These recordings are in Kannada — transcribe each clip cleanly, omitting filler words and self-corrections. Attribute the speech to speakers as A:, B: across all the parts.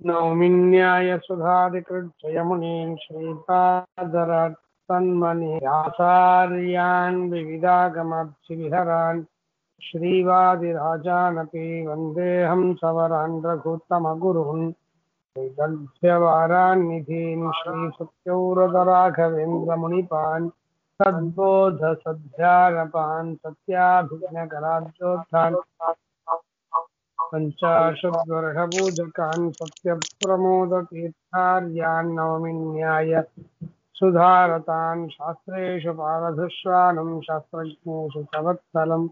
A: नौमिन्याय सुधाधिकृत्यमुनीन् श्रीपादरात् तन्मनि आचार्यान् विविधागमाब्धिविहरान् श्रीवादिराजानपि वन्देऽहं सवरान् रघुत्तमगुरून् वैदग्ध्यवारान्निधीन् श्रीसत्यव्रतराघवेन्द्रमुनिपान् सद्बोधसध्यानपान् सत्याभिज्ञकराब्जोत्थान् पञ्चाशद्वर्षपूजकान् सत्यप्रमोदतीर्थार्यान् नवमिन्याय सुधारतान् शास्त्रेषु पारधुष्वानं शास्त्रज्ञेषु प्रवत्सलम्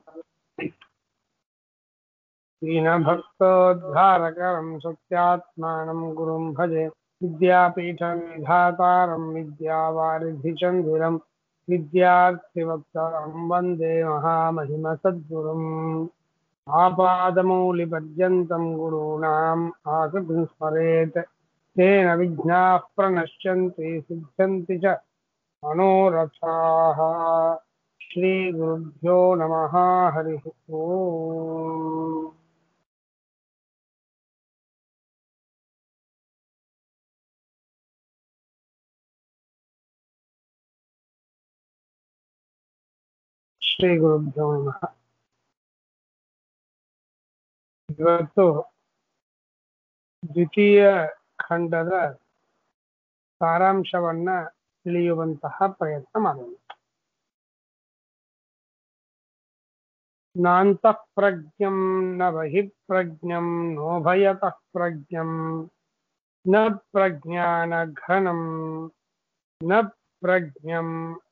A: दीनभक्तोद्धारकरं सत्यात्मानं गुरुं भजे विद्यापीठविधातारं विद्यावारिधिचन्दिरं विद्यार्थिवत्सलं वन्दे महामहिमसद्गुरुम् आपादमौलिपर्यन्तं गुरूणाम् आकृतिं स्मरेत् तेन विघ्नाः प्रणश्यन्ति सिद्ध्यन्ति च मनोरथाः। श्रीगुरुभ्यो नमः। हरिः ओम्। ಶ್ರೀಗುರುಭ್ಯೋ ನಮಃ. ಇವತ್ತು ದ್ವಿತೀಯ ಖಂಡದ ಸಾರಾಂಶವನ್ನ ತಿಳಿಯುವಂತಹ ಪ್ರಯತ್ನ ಮಾಡೋಣ. ನಾಂತಃ ಪ್ರಜ್ಞಂ ನ ಬಹಿಃಪ್ರಜ್ಞಂ ನೋಭಯತಃ ಪ್ರಜ್ಞಂ ನ ಪ್ರಜ್ಞಾನ ಘನಂ ನ ಪ್ರಜ್ಞಂ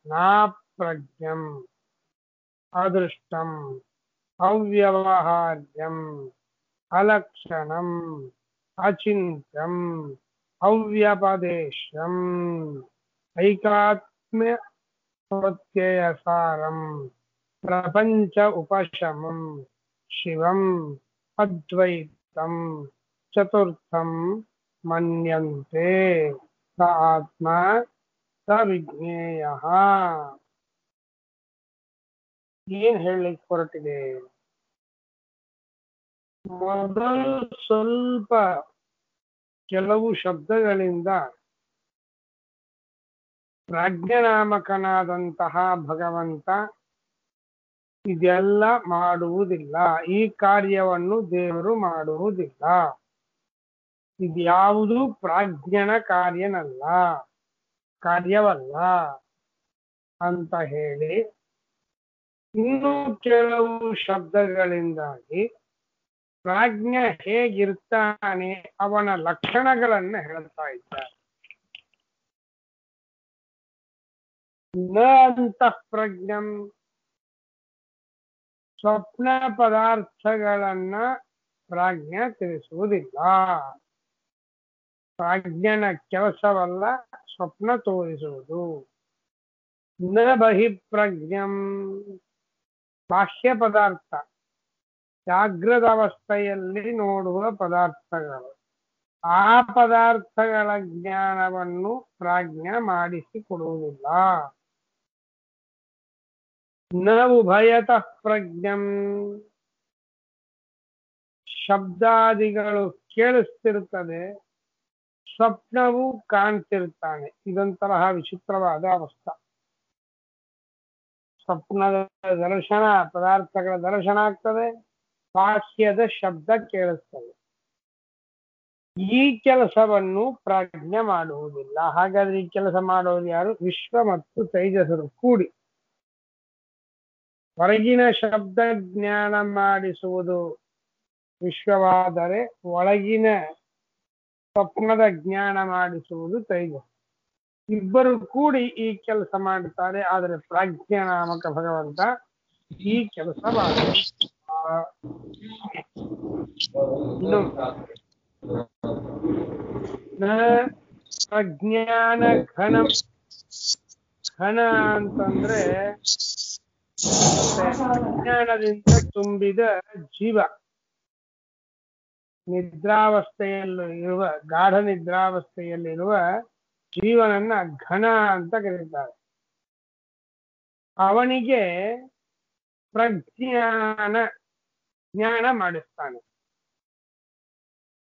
A: ನಾಪ್ರಜ್ಞಂ ಅದೃಷ್ಟಂ ಅವ್ಯವಹಾರ್ಯಂ ಅಲಕ್ಷಣಂ ಅಚಿಂತ್ಯಂ ಅವ್ಯಪದೇಶ್ಯಂ ಐಕಾತ್ಮ್ಯ ಪ್ರತ್ಯಯಸಾರಂ ಪ್ರಪಂಚ ಉಪಶಮಂ ಶಿವಂ ಅದ್ವೈತಂ ಚತುರ್ಥಂ ಮನ್ಯಂತೆ ಸ ಆತ್ಮ ಸ ವಿಜ್ಞೇಯಃ. ಏನ್ ಹೇಳಲಿಕ್ಕೆ ಹೊರಟಿದೆ? ಮೊದಲು ಸ್ವಲ್ಪ ಕೆಲವು ಶಬ್ದಗಳಿಂದ ಪ್ರಾಜ್ಞನಾಮಕನಾದಂತಹ ಭಗವಂತ ಇದೆಲ್ಲ ಮಾಡುವುದಿಲ್ಲ, ಈ ಕಾರ್ಯವನ್ನು ದೇವರು ಮಾಡುವುದಿಲ್ಲ, ಇದ್ಯಾವುದು ಪ್ರಾಜ್ಞನ ಕಾರ್ಯವಲ್ಲ ಅಂತ ಹೇಳಿ ಇನ್ನೂ ಕೆಲವು ಶಬ್ದಗಳಿಂದಾಗಿ ಪ್ರಾಜ್ಞ ಹೇಗಿರ್ತಾನೆ ಅವನ ಲಕ್ಷಣಗಳನ್ನ ಹೇಳ್ತಾ ಇದ್ದಾರೆ. ನ ಅಂತಃಪ್ರಜ್ಞಂ, ಸ್ವಪ್ನ ಪದಾರ್ಥಗಳನ್ನ ಪ್ರಾಜ್ಞ ತಿಳಿಸುವುದಿಲ್ಲ. ಪ್ರಾಜ್ಞನ ಕೆಲಸವಲ್ಲ ಸ್ವಪ್ನ ತೋರಿಸುವುದು. ನ ಬಹಿಃಪ್ರಜ್ಞಂ, ಬಾಹ್ಯ ಪದಾರ್ಥ, ಜಾಗೃತ ಅವಸ್ಥೆಯಲ್ಲಿ ನೋಡುವ ಪದಾರ್ಥಗಳು, ಆ ಪದಾರ್ಥಗಳ ಜ್ಞಾನವನ್ನು ಪ್ರಾಜ್ಞ ಮಾಡಿಸಿಕೊಡುವುದಿಲ್ಲ. ನ ಉಭಯತಃ ಪ್ರಜ್ಞಂ, ಶಬ್ದಾದಿಗಳು ಕೇಳಿಸ್ತಿರ್ತದೆ, ಸ್ವಪ್ನವೂ ಕಾಣ್ತಿರ್ತಾನೆ. ಇದೊಂಥರ ವಿಚಿತ್ರವಾದ ಅವಸ್ಥೆ. ಸ್ವಪ್ನದ ದರ್ಶನ, ಪದಾರ್ಥಗಳ ದರ್ಶನ ಆಗ್ತದೆ, ಬಾಹ್ಯದ ಶಬ್ದ ಕೇಳಿಸ್ತದೆ. ಈ ಕೆಲಸವನ್ನು ಪ್ರಾಜ್ಞೆ ಮಾಡುವುದಿಲ್ಲ. ಹಾಗಾದ್ರೆ ಈ ಕೆಲಸ ಮಾಡೋದು ಯಾರು? ವಿಶ್ವ ಮತ್ತು ತೈಜಸರು ಕೂಡಿ. ಹೊರಗಿನ ಶಬ್ದ ಜ್ಞಾನ ಮಾಡಿಸುವುದು ವಿಶ್ವವಾದರೆ ಒಳಗಿನ ಸ್ವಪ್ನದ ಜ್ಞಾನ ಮಾಡಿಸುವುದು ತೈಜಸ್. ಇಬ್ಬರು ಕೂಡಿ ಈ ಕೆಲಸ ಮಾಡುತ್ತಾರೆ. ಆದರೆ ಪ್ರಾಜ್ಞಾನಾಮಕ ಭಗವಂತ ಈ ಕೆಲಸ ಮಾಡುತ್ತಾರೆ. ಪ್ರಜ್ಞಾನ ಘನ, ಘನ ಅಂತಂದ್ರೆ ಅಜ್ಞಾನದಿಂದ ತುಂಬಿದ ಜೀವ, ನಿದ್ರಾವಸ್ಥೆಯಲ್ಲಿ ಇರುವ, ಗಾಢ ನಿದ್ರಾವಸ್ಥೆಯಲ್ಲಿರುವ ಜೀವನನ್ನ ಘನ ಅಂತ ಕರೀತಾರೆ. ಅವನಿಗೆ ಪ್ರಜ್ಞಾನ ಜ್ಞಾನ ಮಾಡಿಸ್ತಾನೆ.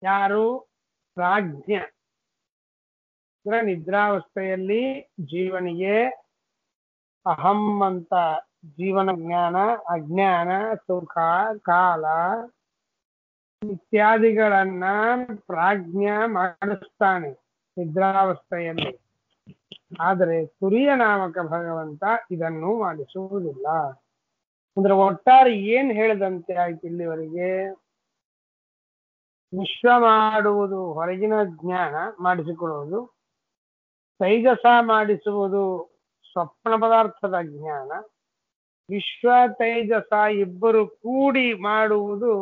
A: ಯಾರು? ಪ್ರಾಜ್ಞ. ನಿದ್ರಾವಸ್ಥೆಯಲ್ಲಿ ಜೀವನಿಗೆ ಅಹಂ ಅಂತ ಜೀವನ ಜ್ಞಾನ, ಅಜ್ಞಾನ, ಸುಖ, ಕಾಲ ಇತ್ಯಾದಿಗಳನ್ನ ಪ್ರಾಜ್ಞ ಮಾಡಿಸ್ತಾನೆ ನಿದ್ರಾವಸ್ಥೆಯಲ್ಲಿ. ಆದರೆ ತುರಿಯ ನಾಮಕ ಭಗವಂತ ಇದನ್ನು ಮಾಡಿಸುವುದಿಲ್ಲ. ಅಂದ್ರೆ ಒಟ್ಟಾರೆ ಏನ್ ಹೇಳಿದಂತೆ ಆಯ್ತು ಇಲ್ಲಿವರೆಗೆ? ವಿಶ್ವ ಮಾಡುವುದು ಹೊರಗಿನ ಜ್ಞಾನ ಮಾಡಿಸಿಕೊಳ್ಳುವುದು, ತೈಜಸ ಮಾಡಿಸುವುದು ಸ್ವಪ್ನ ಪದಾರ್ಥದ ಜ್ಞಾನ, ವಿಶ್ವ ತೈಜಸ ಇಬ್ಬರು ಕೂಡಿ ಮಾಡುವುದು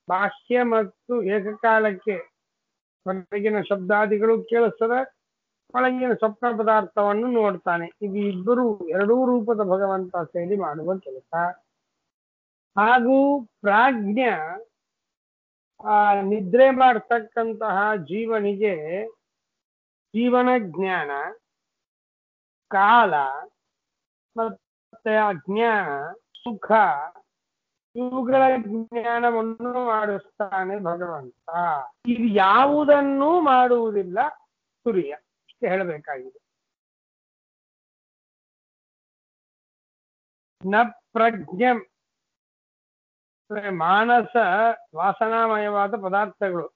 A: ಬಾಹ್ಯ ಮತ್ತು ಏಕಕಾಲಕ್ಕೆ ಹೊರಗಿನ ಶಬ್ದಾದಿಗಳು ಕೇಳಿಸ್ತದೆ, ಒಳಗಿನ ಸ್ವಪ್ನ ಪದಾರ್ಥವನ್ನು ನೋಡ್ತಾನೆ. ಇದು ಇಬ್ಬರು ಎರಡೂ ರೂಪದ ಭಗವಂತ ಸೇರಿ ಮಾಡುವ ಕೆಲಸ. ಹಾಗೂ ಪ್ರಾಜ್ಞ ನಿದ್ರೆ ಮಾಡತಕ್ಕಂತಹ ಜೀವನಿಗೆ ಜೀವನ ಜ್ಞಾನ, ಕಾಲ ಮತ್ತೆ ಅಜ್ಞಾನ, ಸುಖ ಇವುಗಳ ಜ್ಞಾನವನ್ನು ಮಾಡಿಸ್ತಾನೆ ಭಗವಂತ. ಇದು ಯಾವುದನ್ನೂ ಮಾಡುವುದಿಲ್ಲ ತುರಿಯ. ಇಷ್ಟೇ ಹೇಳಬೇಕಾಗಿದೆ. ನ ಪ್ರಜ್ಞಂ ಮಾನಸ ವಾಸನಾಮಯವಾದ ಪದಾರ್ಥಗಳು,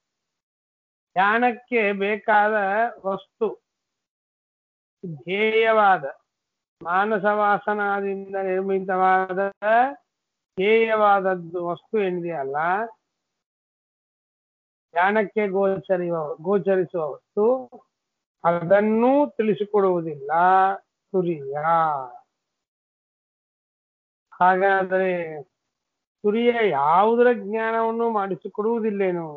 A: ಧ್ಯಾನಕ್ಕೆ ಬೇಕಾದ ವಸ್ತು, ಧ್ಯೇಯವಾದ ಮಾನಸ ವಾಸನಾದಿಂದ ನಿರ್ಮಿತವಾದ ಧ್ಯೇಯವಾದದ್ದು ವಸ್ತು ಏನಿದೆಯಲ್ಲ, ಧ್ಯಾನಕ್ಕೆ ಗೋಚರಿಸುವ ವಸ್ತು, ಅದನ್ನೂ ತಿಳಿಸಿಕೊಡುವುದಿಲ್ಲ ತುರಿಯ. ಹಾಗಾದರೆ ತುರಿಯ ಯಾವುದರ ಜ್ಞಾನವನ್ನು ಮಾಡಿಸಿಕೊಡುವುದಿಲ್ಲೇನು?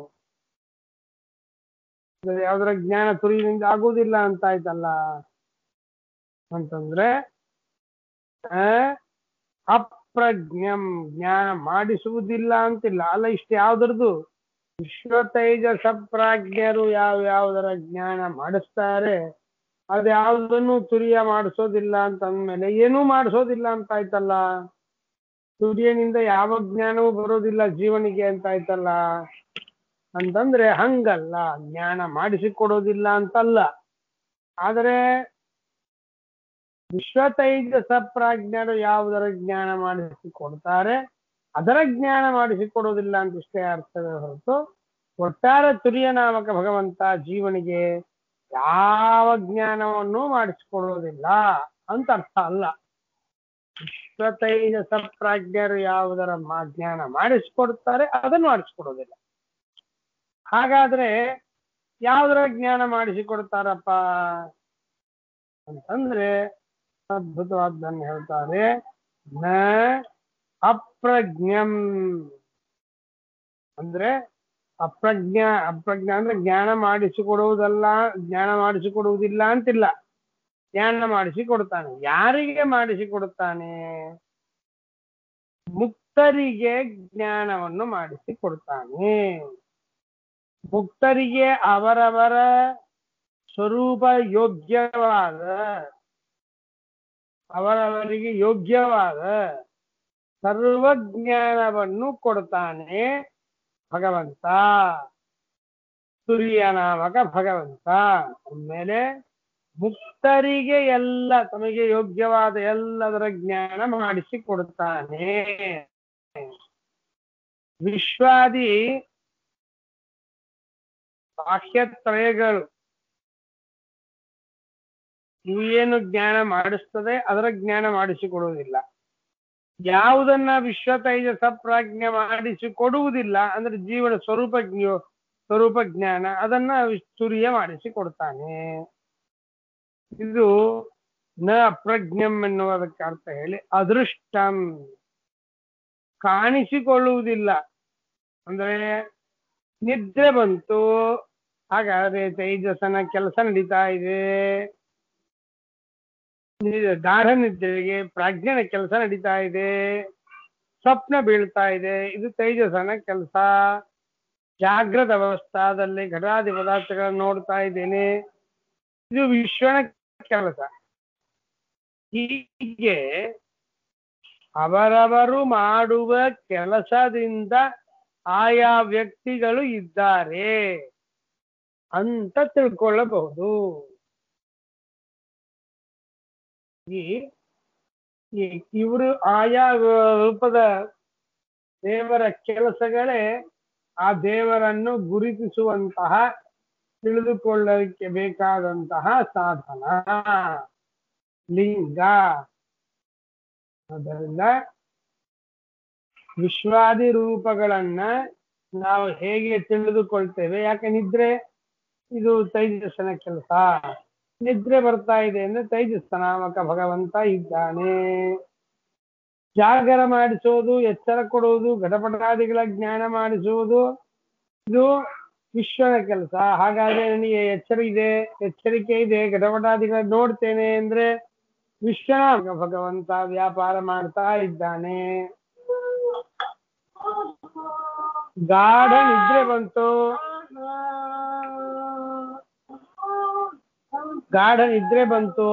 A: ಯಾವುದರ ಜ್ಞಾನ ತುರಿಯಿಂದ ಆಗುವುದಿಲ್ಲ ಅಂತ ಆಯ್ತಲ್ಲ. ಅಂತಂದ್ರೆ ಅಪ್ರಜ್ಞಂ, ಜ್ಞಾನ ಮಾಡಿಸುವುದಿಲ್ಲ ಅಂತಿಲ್ಲ ಅಲ್ಲ. ಇಷ್ಟು ಯಾವ್ದ್ರದ್ದು? ವಿಶ್ವ ತೈಜಸ ಪ್ರಾಜ್ಞರು ಯಾವುದರ ಜ್ಞಾನ ಮಾಡಿಸ್ತಾರೆ ಅದ್ಯಾವುದನ್ನು ತುರಿಯ ಮಾಡಿಸೋದಿಲ್ಲ ಅಂತ ಅಂದ್ಮೇಲೆ ಏನೂ ಮಾಡಿಸೋದಿಲ್ಲ ಅಂತ ಆಯ್ತಲ್ಲ. ತುರಿಯನಿಂದ ಯಾವ ಜ್ಞಾನವೂ ಬರೋದಿಲ್ಲ ಜೀವನಿಗೆ ಅಂತ ಆಯ್ತಲ್ಲ. ಅಂತಂದ್ರೆ ಹಂಗಲ್ಲ, ಜ್ಞಾನ ಮಾಡಿಸಿಕೊಡೋದಿಲ್ಲ ಅಂತಲ್ಲ. ಆದರೆ ವಿಶ್ವ ತೈಜಸ ಪ್ರಾಜ್ಞರು ಯಾವುದರ ಜ್ಞಾನ ಮಾಡಿಸಿಕೊಡ್ತಾರೆ ಅದರ ಜ್ಞಾನ ಮಾಡಿಸಿಕೊಡೋದಿಲ್ಲ ಅಂತ ಇಷ್ಟೇ ಅರ್ಥವೇ ಹೊರತು ಒಟ್ಟಾರೆ ತುರಿಯ ನಾಮಕ ಭಗವಂತ ಜೀವನಿಗೆ ಯಾವ ಜ್ಞಾನವನ್ನು ಮಾಡಿಸಿಕೊಡೋದಿಲ್ಲ ಅಂತ ಅರ್ಥ ಅಲ್ಲ. ವಿಶ್ವ ತೈಜಸ ಪ್ರಾಜ್ಞರು ಯಾವುದರ ಜ್ಞಾನ ಮಾಡಿಸಿಕೊಡ್ತಾರೆ ಅದನ್ನು ಮಾಡಿಸಿಕೊಡೋದಿಲ್ಲ. ಹಾಗಾದ್ರೆ ಯಾವುದರ ಜ್ಞಾನ ಮಾಡಿಸಿಕೊಡ್ತಾರಪ್ಪ ಅಂತಂದ್ರೆ ಅದ್ಭುತವಾದ್ದನ್ನು ಹೇಳ್ತಾರೆ. ನ ಅಪ್ರಜ್ಞಂ ಅಂದ್ರೆ ಅಪ್ರಜ್ಞ ಅಂದ್ರೆ ಜ್ಞಾನ ಮಾಡಿಸಿಕೊಡುವುದಲ್ಲ, ಜ್ಞಾನ ಮಾಡಿಸಿಕೊಡುವುದಿಲ್ಲ ಅಂತಿಲ್ಲ. ಜ್ಞಾನ ಮಾಡಿಸಿಕೊಡ್ತಾನೆ. ಯಾರಿಗೆ ಮಾಡಿಸಿಕೊಡುತ್ತಾನೆ? ಮುಕ್ತರಿಗೆ ಜ್ಞಾನವನ್ನು ಮಾಡಿಸಿಕೊಡ್ತಾನೆ. ಮುಕ್ತರಿಗೆ ಅವರವರ ಸ್ವರೂಪ ಅವರವರಿಗೆ ಯೋಗ್ಯವಾದ ಸರ್ವಜ್ಞಾನವನ್ನು ಕೊಡ್ತಾನೆ ಭಗವಂತ, ತುರಿಯ ನಾಮಕ ಭಗವಂತ. ಆಮೇಲೆ ಮುಕ್ತರಿಗೆ ಎಲ್ಲ ತಮಗೆ ಯೋಗ್ಯವಾದ ಎಲ್ಲದರ ಜ್ಞಾನ ಮಾಡಿಸಿಕೊಡ್ತಾನೆ. ವಿಶ್ವಾದಿ ಬಾಹ್ಯತ್ರಯಗಳು ಇವೇನು ಜ್ಞಾನ ಮಾಡಿಸ್ತದೆ ಅದರ ಜ್ಞಾನ ಮಾಡಿಸಿಕೊಡುವುದಿಲ್ಲ. ಯಾವುದನ್ನ ವಿಶ್ವ ತೈಜಸ ಪ್ರಾಜ್ಞೆ ಮಾಡಿಸಿಕೊಡುವುದಿಲ್ಲ ಅಂದ್ರೆ ಜೀವನ ಸ್ವರೂಪ ಜ್ಞಾನ, ಅದನ್ನ ತುರಿಯ ಮಾಡಿಸಿಕೊಡ್ತಾನೆ. ಇದು ನ ಅಪ್ರಜ್ಞಂ ಎನ್ನುವುದಕ್ಕೆ ಅರ್ಥ ಹೇಳಿ. ಅದೃಷ್ಟಂ ಕಾಣಿಸಿಕೊಳ್ಳುವುದಿಲ್ಲ ಅಂದ್ರೆ ನಿದ್ರೆ ಬಂತು, ಹಾಗಾದ್ರೆ ತೈಜಸನ ಕೆಲಸ ನಡೀತಾ ಇದೆ. ಗಾಢ ನಿದ್ರೆಗೆ ಪ್ರಾಜ್ಞನ ಕೆಲಸ ನಡೀತಾ ಇದೆ, ಸ್ವಪ್ನ ಬೀಳ್ತಾ ಇದೆ, ಇದು ತೈಜಸನ ಕೆಲಸ. ಜಾಗೃತ ಅವಸ್ಥಾದಲ್ಲಿ ಘಟಾದಿ ಪದಾರ್ಥಗಳನ್ನು ನೋಡ್ತಾ ಇದ್ದೇನೆ, ಇದು ವಿಶ್ವನ ಕೆಲಸ. ಹೀಗೆ ಅವರವರು ಮಾಡುವ ಕೆಲಸದಿಂದ ಆಯಾ ವ್ಯಕ್ತಿಗಳು ಇದ್ದಾರೆ ಅಂತ ತಿಳ್ಕೊಳ್ಳಬಹುದು. ಇವರು ಆಯಾ ರೂಪದ ದೇವರ ಕೆಲಸಗಳೇ ಆ ದೇವರನ್ನು ಗುರುತಿಸುವಂತಹ ತಿಳಿದುಕೊಳ್ಳಲಿಕ್ಕೆ ಬೇಕಾದಂತಹ ಸಾಧನ ಲಿಂಗ. ಅದರಿಂದ ವಿಶ್ವಾದಿ ರೂಪಗಳನ್ನ ನಾವು ಹೇಗೆ ತಿಳಿದುಕೊಳ್ತೇವೆ? ಯಾಕೆ ನಿದ್ರೆ ಇದು ತೈಜಸ್ಸನ ಕೆಲಸ. ನಿದ್ರೆ ಬರ್ತಾ ಇದೆ ಅಂದ್ರೆ ತೈಜಸ್ಸ ನಾಮಕ ಭಗವಂತ ಇದ್ದಾನೆ. ಜಾಗರ ಮಾಡಿಸೋದು, ಎಚ್ಚರ ಕೊಡುವುದು, ಘಟಪಟಾದಿಗಳ ಜ್ಞಾನ ಮಾಡಿಸುವುದು ಇದು ವಿಶ್ವನ ಕೆಲಸ. ಹಾಗಾದ್ರೆ ನನಗೆ ಎಚ್ಚರಿಕೆ ಇದೆ, ಘಟಪಟಾದಿಗಳ ನೋಡ್ತೇನೆ ಅಂದ್ರೆ ವಿಶ್ವನಾಮಕ ಭಗವಂತ ವ್ಯಾಪಾರ ಮಾಡ್ತಾ ಇದ್ದಾನೆ. ಗಾಢ ನಿದ್ರೆ ಬಂತು, ಗಾಢ ನಿದ್ರೆ ಬಂತು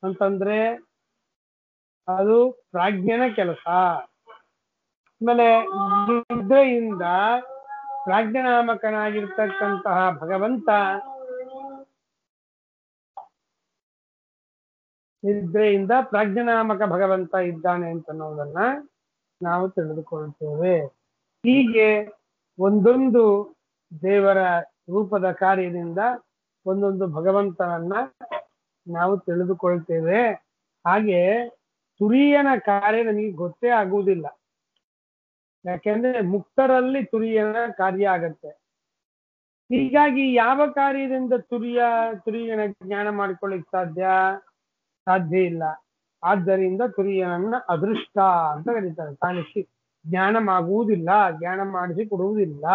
A: ಅಂತಂದ್ರೆ ಅದು ಪ್ರಾಜ್ಞನ ಕೆಲಸ. ಆಮೇಲೆ ನಿದ್ರೆಯಿಂದ ಪ್ರಾಜ್ಞನಾಮಕನಾಗಿರ್ತಕ್ಕಂತಹ ಭಗವಂತ ನಿದ್ರೆಯಿಂದ ಪ್ರಾಜ್ಞನಾಮಕ ಭಗವಂತ ಇದ್ದಾನೆ ಅಂತ ಅನ್ನೋದನ್ನ ನಾವು ತಿಳಿದುಕೊಳ್ತೇವೆ. ಹೀಗೆ ಒಂದೊಂದು ದೇವರ ರೂಪದ ಕಾರ್ಯದಿಂದ ಒಂದೊಂದು ಭಗವಂತನನ್ನ ನಾವು ತಿಳಿದುಕೊಳ್ತೇವೆ. ಹಾಗೆ ತುರಿಯನ ಕಾರ್ಯ ನಮಗೆ ಗೊತ್ತೇ ಆಗುವುದಿಲ್ಲ. ಯಾಕೆಂದ್ರೆ ಮುಕ್ತರಲ್ಲಿ ತುರಿಯನ ಕಾರ್ಯ ಆಗತ್ತೆ. ಹೀಗಾಗಿ ಯಾವ ಕಾರ್ಯದಿಂದ ತುರಿಯನ ಜ್ಞಾನ ಮಾಡ್ಕೊಳ್ಳಿಕ್ ಸಾಧ್ಯ ಇಲ್ಲ. ಆದ್ದರಿಂದ ತುರಿಯನನ್ನ ಅದೃಷ್ಟ ಅಂತ ಕರೀತಾರೆ. ತಾನಿಸಿ ಜ್ಞಾನ ಆಗುವುದಿಲ್ಲ, ಜ್ಞಾನ ಮಾಡಿಸಿ ಕೊಡುವುದಿಲ್ಲ.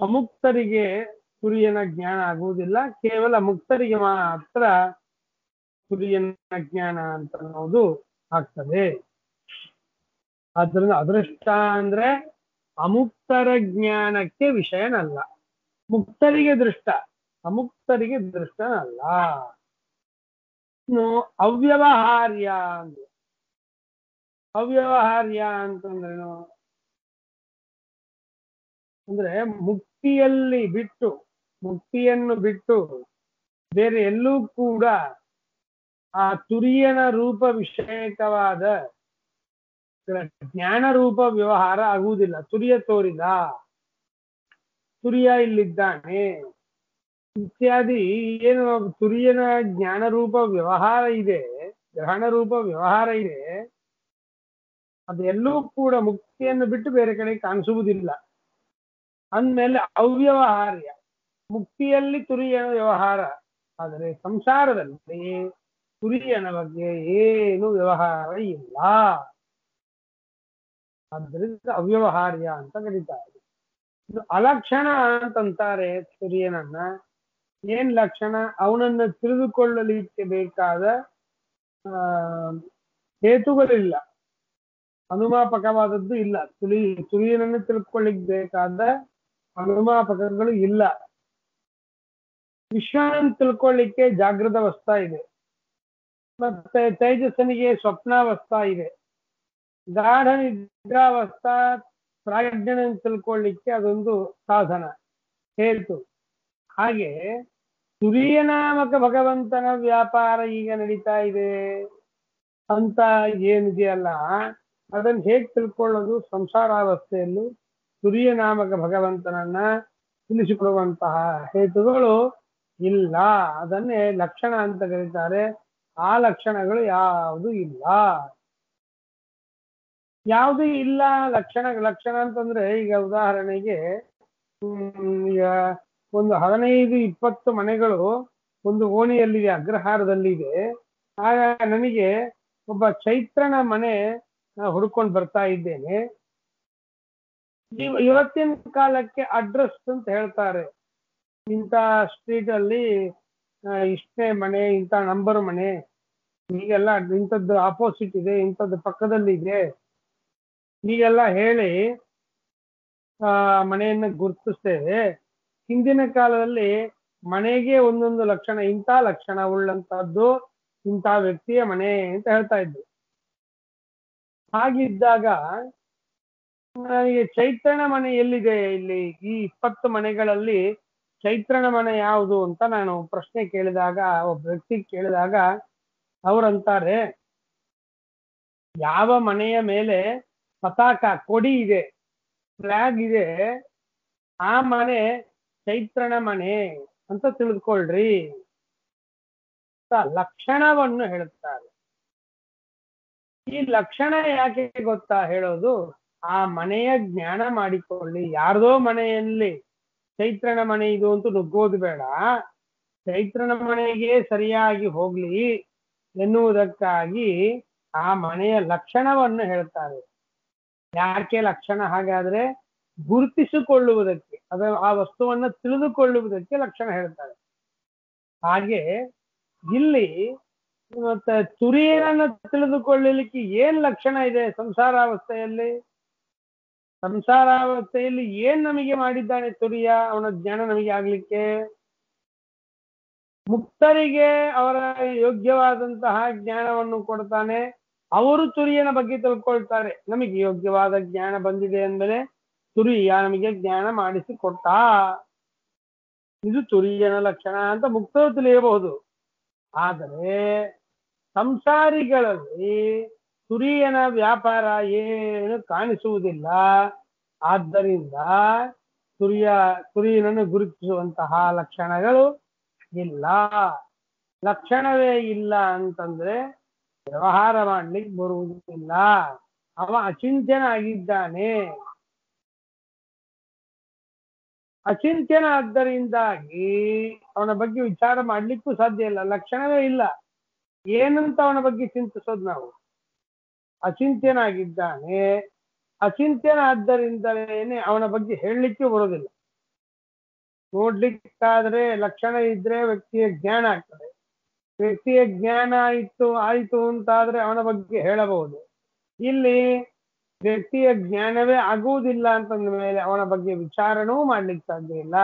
A: ಅಮುಕ್ತರಿಗೆ ತುರಿಯನ ಜ್ಞಾನ ಆಗುವುದಿಲ್ಲ, ಕೇವಲ ಮುಕ್ತರಿಗೆ ಮಾತ್ರ ತುರಿಯನ ಜ್ಞಾನ ಅಂತ ಅನ್ನೋದು ಆಗ್ತದೆ. ಆದ್ದರಿಂದ ಅದೃಷ್ಟ ಅಂದ್ರೆ ಅಮುಕ್ತರ ಜ್ಞಾನಕ್ಕೆ ವಿಷಯನಲ್ಲ, ಮುಕ್ತರಿಗೆ ದೃಷ್ಟ, ಅಮುಕ್ತರಿಗೆ ದೃಷ್ಟನಲ್ಲ. ಇನ್ನು ಅವ್ಯವಹಾರ್ಯ ಅಂದ್ರೆ, ಅವ್ಯವಹಾರ್ಯ ಅಂತಂದ್ರೇನು ಅಂದ್ರೆ ಮುಕ್ತಿಯನ್ನು ಬಿಟ್ಟು ಬೇರೆ ಎಲ್ಲೂ ಕೂಡ ಆ ತುರಿಯನ ರೂಪ ವಿಷಯಕವಾದ ಜ್ಞಾನ ರೂಪ ವ್ಯವಹಾರ ಆಗುವುದಿಲ್ಲ. ತುರಿಯ ತೋರಿದ, ತುರಿಯ ಇಲ್ಲಿದ್ದಾನೆ ಇತ್ಯಾದಿ ಏನು ತುರಿಯನ ಜ್ಞಾನ ರೂಪ ವ್ಯವಹಾರ ಇದೆ, ಗ್ರಹಣ ರೂಪ ವ್ಯವಹಾರ ಇದೆ, ಅದೆಲ್ಲೂ ಕೂಡ ಮುಕ್ತಿಯನ್ನು ಬಿಟ್ಟು ಬೇರೆ ಕಡೆ ಕಾಣಿಸುವುದಿಲ್ಲ. ಅಂದ್ಮೇಲೆ ಅವ್ಯವಹಾರ್ಯ. ಮುಕ್ತಿಯಲ್ಲಿ ತುರಿಯನ ವ್ಯವಹಾರ, ಆದರೆ ಸಂಸಾರದಲ್ಲಿ ತುರಿಯನ ಬಗ್ಗೆ ಏನು ವ್ಯವಹಾರ ಇಲ್ಲ. ಆದ್ದರಿಂದ ಅವ್ಯವಹಾರ್ಯ ಅಂತ ಕರೀತಾರೆ. ಇದು ಅಲಕ್ಷಣ ಅಂತಂತಾರೆ ತುರಿಯನನ್ನ. ಏನ್ ಲಕ್ಷಣ? ಅವನನ್ನ ತಿಳಿದುಕೊಳ್ಳಲಿಕ್ಕೆ ಬೇಕಾದ ಹೇತುಗಳಿಲ್ಲ, ಅನುಮಾಪಕವಾದದ್ದು ಇಲ್ಲ. ತುರಿಯನನ್ನು ತಿಳ್ಕೊಳ್ಳಿಕ್ ಬೇಕಾದ ಅನುಮಾಪಕಗಳು ಇಲ್ಲ. ವಿಶ್ವನನ್ನು ತಿಳ್ಕೊಳ್ಳಿಕ್ಕೆ ಜಾಗೃತ ಅವಸ್ಥಾ ಇದೆ, ಮತ್ತೆ ತೈಜಸ್ಸನಿಗೆ ಸ್ವಪ್ನಾವಸ್ಥಾ ಇದೆ. ಗಾಢ ನಿದ್ರಾವಸ್ಥಾ ಪ್ರಾಜ್ಞನನ್ನು ತಿಳ್ಕೊಳ್ಳಿಕ್ಕೆ ಅದೊಂದು ಸಾಧನ, ಹೇತು. ಹಾಗೆ ತುರಿಯನಾಮಕ ಭಗವಂತನ ವ್ಯಾಪಾರ ಈಗ ನಡೀತಾ ಇದೆ ಅಂತ ಏನಿದೆಯಲ್ಲ, ಅದನ್ನು ಹೇಗೆ ತಿಳ್ಕೊಳ್ಳೋದು? ಸಂಸಾರಾವಸ್ಥೆಯಲ್ಲೂ ತುರಿಯನಾಮಕ ಭಗವಂತನನ್ನ ತಿಳಿಸಿಕೊಡುವಂತಹ ಹೇತುಗಳು ಇಲ್ಲ. ಅದನ್ನೇ ಲಕ್ಷಣ ಅಂತ ಕರೀತಾರೆ. ಆ ಲಕ್ಷಣಗಳು ಯಾವುದು ಇಲ್ಲ. ಯಾವುದೂ ಇಲ್ಲ ಲಕ್ಷಣ ಅಂತಂದ್ರೆ, ಈಗ ಉದಾಹರಣೆಗೆ ಈಗ ಒಂದು 15-20 ಮನೆಗಳು ಒಂದು ಓಣಿಯಲ್ಲಿದೆ, ಅಗ್ರಹಾರದಲ್ಲಿದೆ. ಆಗ ನನಗೆ ಒಬ್ಬ ಚೈತ್ರನ ಮನೆ ಹುಡ್ಕೊಂಡು ಬರ್ತಾ ಇದ್ದೇನೆ. ಇವತ್ತಿನ ಕಾಲಕ್ಕೆ ಅಡ್ರೆಸ್ ಅಂತ ಹೇಳ್ತಾರೆ, ಇಂಥ ಸ್ಟ್ರೀಟ್ ಅಲ್ಲಿ ಇಷ್ಟೇ ಮನೆ, ಇಂಥ ನಂಬರ್ ಮನೆ, ಹೀಗೆಲ್ಲ ಇಂಥದ್ದು ಆಪೋಸಿಟ್ ಇದೆ, ಇಂಥದ್ದು ಪಕ್ಕದಲ್ಲಿ ಇದೆ, ಹೀಗೆಲ್ಲ ಹೇಳಿ ಮನೆಯನ್ನ ಗುರುತಿಸ್ತೇವೆ. ಹಿಂದಿನ ಕಾಲದಲ್ಲಿ ಮನೆಗೆ ಒಂದೊಂದು ಲಕ್ಷಣ, ಇಂಥ ಲಕ್ಷಣ ಉಳ್ಳಂತಹದ್ದು ಇಂಥ ವ್ಯಕ್ತಿಯ ಮನೆ ಅಂತ ಹೇಳ್ತಾ ಇದ್ರು. ಹಾಗಿದ್ದಾಗ ನನಗೆ ಚೈತ್ರನ ಮನೆ ಎಲ್ಲಿದೆ ಇಲ್ಲಿ ಈ 20 ಮನೆಗಳಲ್ಲಿ ಚೈತ್ರನ ಮನೆ ಯಾವುದು ಅಂತ ನಾನು ಪ್ರಶ್ನೆ ಕೇಳಿದಾಗ ಒಬ್ಬ ವ್ಯಕ್ತಿ ಕೇಳಿದಾಗ ಅವರಂತಾರೆ ಯಾವ ಮನೆಯ ಮೇಲೆ ಪತಾಕ ಕೊಡಿ ಇದೆ ಫ್ಲಾಗ್ ಇದೆ ಆ ಮನೆ ಚೈತ್ರನ ಮನೆ ಅಂತ ತಿಳಿದುಕೊಳ್ಳ್ರಿ ಲಕ್ಷಣವನ್ನು ಹೇಳುತ್ತಾರೆ. ಈ ಲಕ್ಷಣ ಯಾಕೆ ಗೊತ್ತಾ ಹೇಳೋದು? ಆ ಮನೆಯ ಜ್ಞಾನ ಮಾಡಿಕೊಳ್ಳಿ. ಯಾರ್ದೋ ಮನೆಯಲ್ಲಿ ಚೈತ್ರನ ಮನೆ ಇದು ಅಂತ ನುಗ್ಗೋದು ಬೇಡ, ಚೈತ್ರನ ಮನೆಗೆ ಸರಿಯಾಗಿ ಹೋಗ್ಲಿ ಎನ್ನುವುದಕ್ಕಾಗಿ ಆ ಮನೆಯ ಲಕ್ಷಣವನ್ನು ಹೇಳ್ತಾರೆ. ಯಾಕೆ ಲಕ್ಷಣ? ಹಾಗಾದ್ರೆ ಗುರುತಿಸಿಕೊಳ್ಳುವುದಕ್ಕೆ, ಆ ವಸ್ತುವನ್ನ ತಿಳಿದುಕೊಳ್ಳುವುದಕ್ಕೆ ಲಕ್ಷಣ ಹೇಳ್ತಾರೆ. ಹಾಗೆ ಇಲ್ಲಿ ಮತ್ತೆ ತುರಿಯನನ್ನು ತಿಳಿದುಕೊಳ್ಳಲಿಕ್ಕೆ ಏನ್ ಲಕ್ಷಣ ಇದೆ? ಸಂಸಾರಾವಸ್ಥೆಯಲ್ಲಿ ಏನ್ ನಮಗೆ ಮಾಡಿದ್ದಾನೆ ತುರಿಯ? ಅವನ ಜ್ಞಾನ ನಮಗೆ ಆಗ್ಲಿಕ್ಕೆ. ಮುಕ್ತರಿಗೆ ಅವರ ಯೋಗ್ಯವಾದಂತಹ ಜ್ಞಾನವನ್ನು ಕೊಡ್ತಾನೆ, ಅವರು ತುರಿಯನ ಬಗ್ಗೆ ತಿಳ್ಕೊಳ್ತಾರೆ. ನಮಗೆ ಯೋಗ್ಯವಾದ ಜ್ಞಾನ ಬಂದಿದೆ ಅಂದಮೇಲೆ ತುರಿಯ ನಮಗೆ ಜ್ಞಾನ ಮಾಡಿಸಿಕೊಟ್ಟ, ಇದು ತುರಿಯನ ಲಕ್ಷಣ ಅಂತ ಮುಕ್ತರು ತಿಳಿಯಬಹುದು. ಆದರೆ ಸಂಸಾರಿಗಳಲ್ಲಿ ತುರಿಯನ ವ್ಯಾಪಾರ ಏನು ಕಾಣಿಸುವುದಿಲ್ಲ. ಆದ್ದರಿಂದ ತುರಿಯನನ್ನು ಗುರುತಿಸುವಂತಹ ಲಕ್ಷಣಗಳು ಇಲ್ಲ. ಲಕ್ಷಣವೇ ಇಲ್ಲ ಅಂತಂದ್ರೆ ವ್ಯವಹಾರ ಮಾಡ್ಲಿಕ್ಕೆ ಬರುವುದಿಲ್ಲ. ಅವ ಅಚಿಂತ್ಯನಾಗಿದ್ದಾನೆ. ಅಚಿಂತ್ಯನಾದ್ದರಿಂದಾಗಿ ಅವನ ಬಗ್ಗೆ ವಿಚಾರ ಮಾಡ್ಲಿಕ್ಕೂ ಸಾಧ್ಯ ಇಲ್ಲ. ಲಕ್ಷಣವೇ ಇಲ್ಲ, ಏನಂತ ಅವನ ಬಗ್ಗೆ ಚಿಂತಿಸೋದು ನಾವು? ಅಚಿಂತ್ಯನಾಗಿದ್ದಾನೆ. ಅಚಿಂತ್ಯನಾದ್ದರಿಂದಲೇ ಅವನ ಬಗ್ಗೆ ಹೇಳಲಿಕ್ಕೆ ಬರೋದಿಲ್ಲ. ನೋಡ್ಲಿಕ್ಕಾದ್ರೆ ಲಕ್ಷಣ ಇದ್ರೆ ವ್ಯಕ್ತಿಯ ಜ್ಞಾನ ಆಗ್ತದೆ. ವ್ಯಕ್ತಿಯ ಜ್ಞಾನ ಆಯಿತು ಅಂತಾದ್ರೆ ಅವನ ಬಗ್ಗೆ ಹೇಳಬಹುದು. ಇಲ್ಲಿ ವ್ಯಕ್ತಿಯ ಜ್ಞಾನವೇ ಆಗುವುದಿಲ್ಲ ಅಂತಂದ ಮೇಲೆ ಅವನ ಬಗ್ಗೆ ವಿಚಾರಣೂ ಮಾಡ್ಲಿಕ್ಕೆ ಸಾಧ್ಯ ಇಲ್ಲ,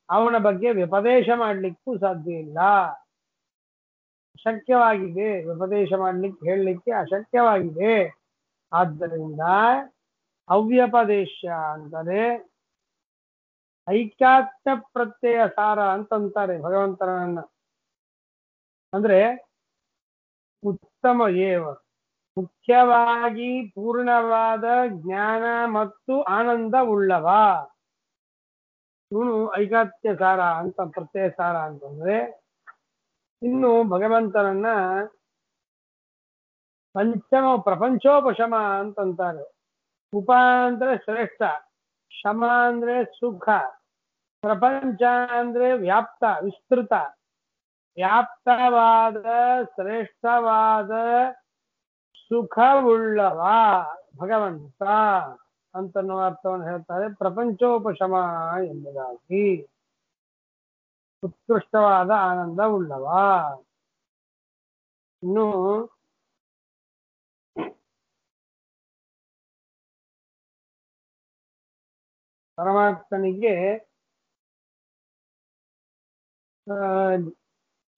A: ಅವನ ಬಗ್ಗೆ ವ್ಯಪದೇಶ ಮಾಡ್ಲಿಕ್ಕೂ ಸಾಧ್ಯ ಇಲ್ಲ. ಅಶಕ್ಯವಾಗಿದೆ, ವ್ಯಪದೇಶ ಮಾಡ್ಲಿಕ್ಕೆ ಹೇಳಲಿಕ್ಕೆ ಅಶಕ್ಯವಾಗಿದೆ. ಆದ್ದರಿಂದ ಅವ್ಯಪದೇಶ ಅಂದರೆ ಐಕ್ಯಾತ್ಮ ಪ್ರತ್ಯಯ ಸಾರ ಅಂತಂತಾರೆ ಭಗವಂತನನ್ನ. ಅಂದ್ರೆ ಉತ್ತಮ ಏವ, ಮುಖ್ಯವಾಗಿ ಪೂರ್ಣವಾದ ಜ್ಞಾನ ಮತ್ತು ಆನಂದ ಉಳ್ಳವ. ಇವನು ಐಕಾತ್ಯ ಸಾರ ಅಂತ, ಪ್ರತ್ಯಯ ಸಾರ ಅಂತಂದ್ರೆ. ಇನ್ನು ಭಗವಂತನನ್ನ ಪ್ರಪಂಚೋಪಶಮ ಅಂತಂತಾರೆ. ಉಪ ಅಂದ್ರೆ ಶ್ರೇಷ್ಠ, ಶಮ ಅಂದ್ರೆ ಸುಖ, ಪ್ರಪಂಚ ಅಂದ್ರೆ ವ್ಯಾಪ್ತ, ವಿಸ್ತೃತ, ವ್ಯಾಪ್ತವಾದ ಶ್ರೇಷ್ಠವಾದ ಸುಖವುಳ್ಳವ ಭಗವಂತ ಅಂತನ್ನುವ ಅರ್ಥವನ್ನು ಹೇಳ್ತಾರೆ ಪ್ರಪಂಚೋಪಶಮ ಎಂಬುದಾಗಿ. ಉತ್ಕೃಷ್ಟವಾದ ಆನಂದ ಉಳ್ಳವ. ಇನ್ನು ಪರಮಾತ್ಮನಿಗೆ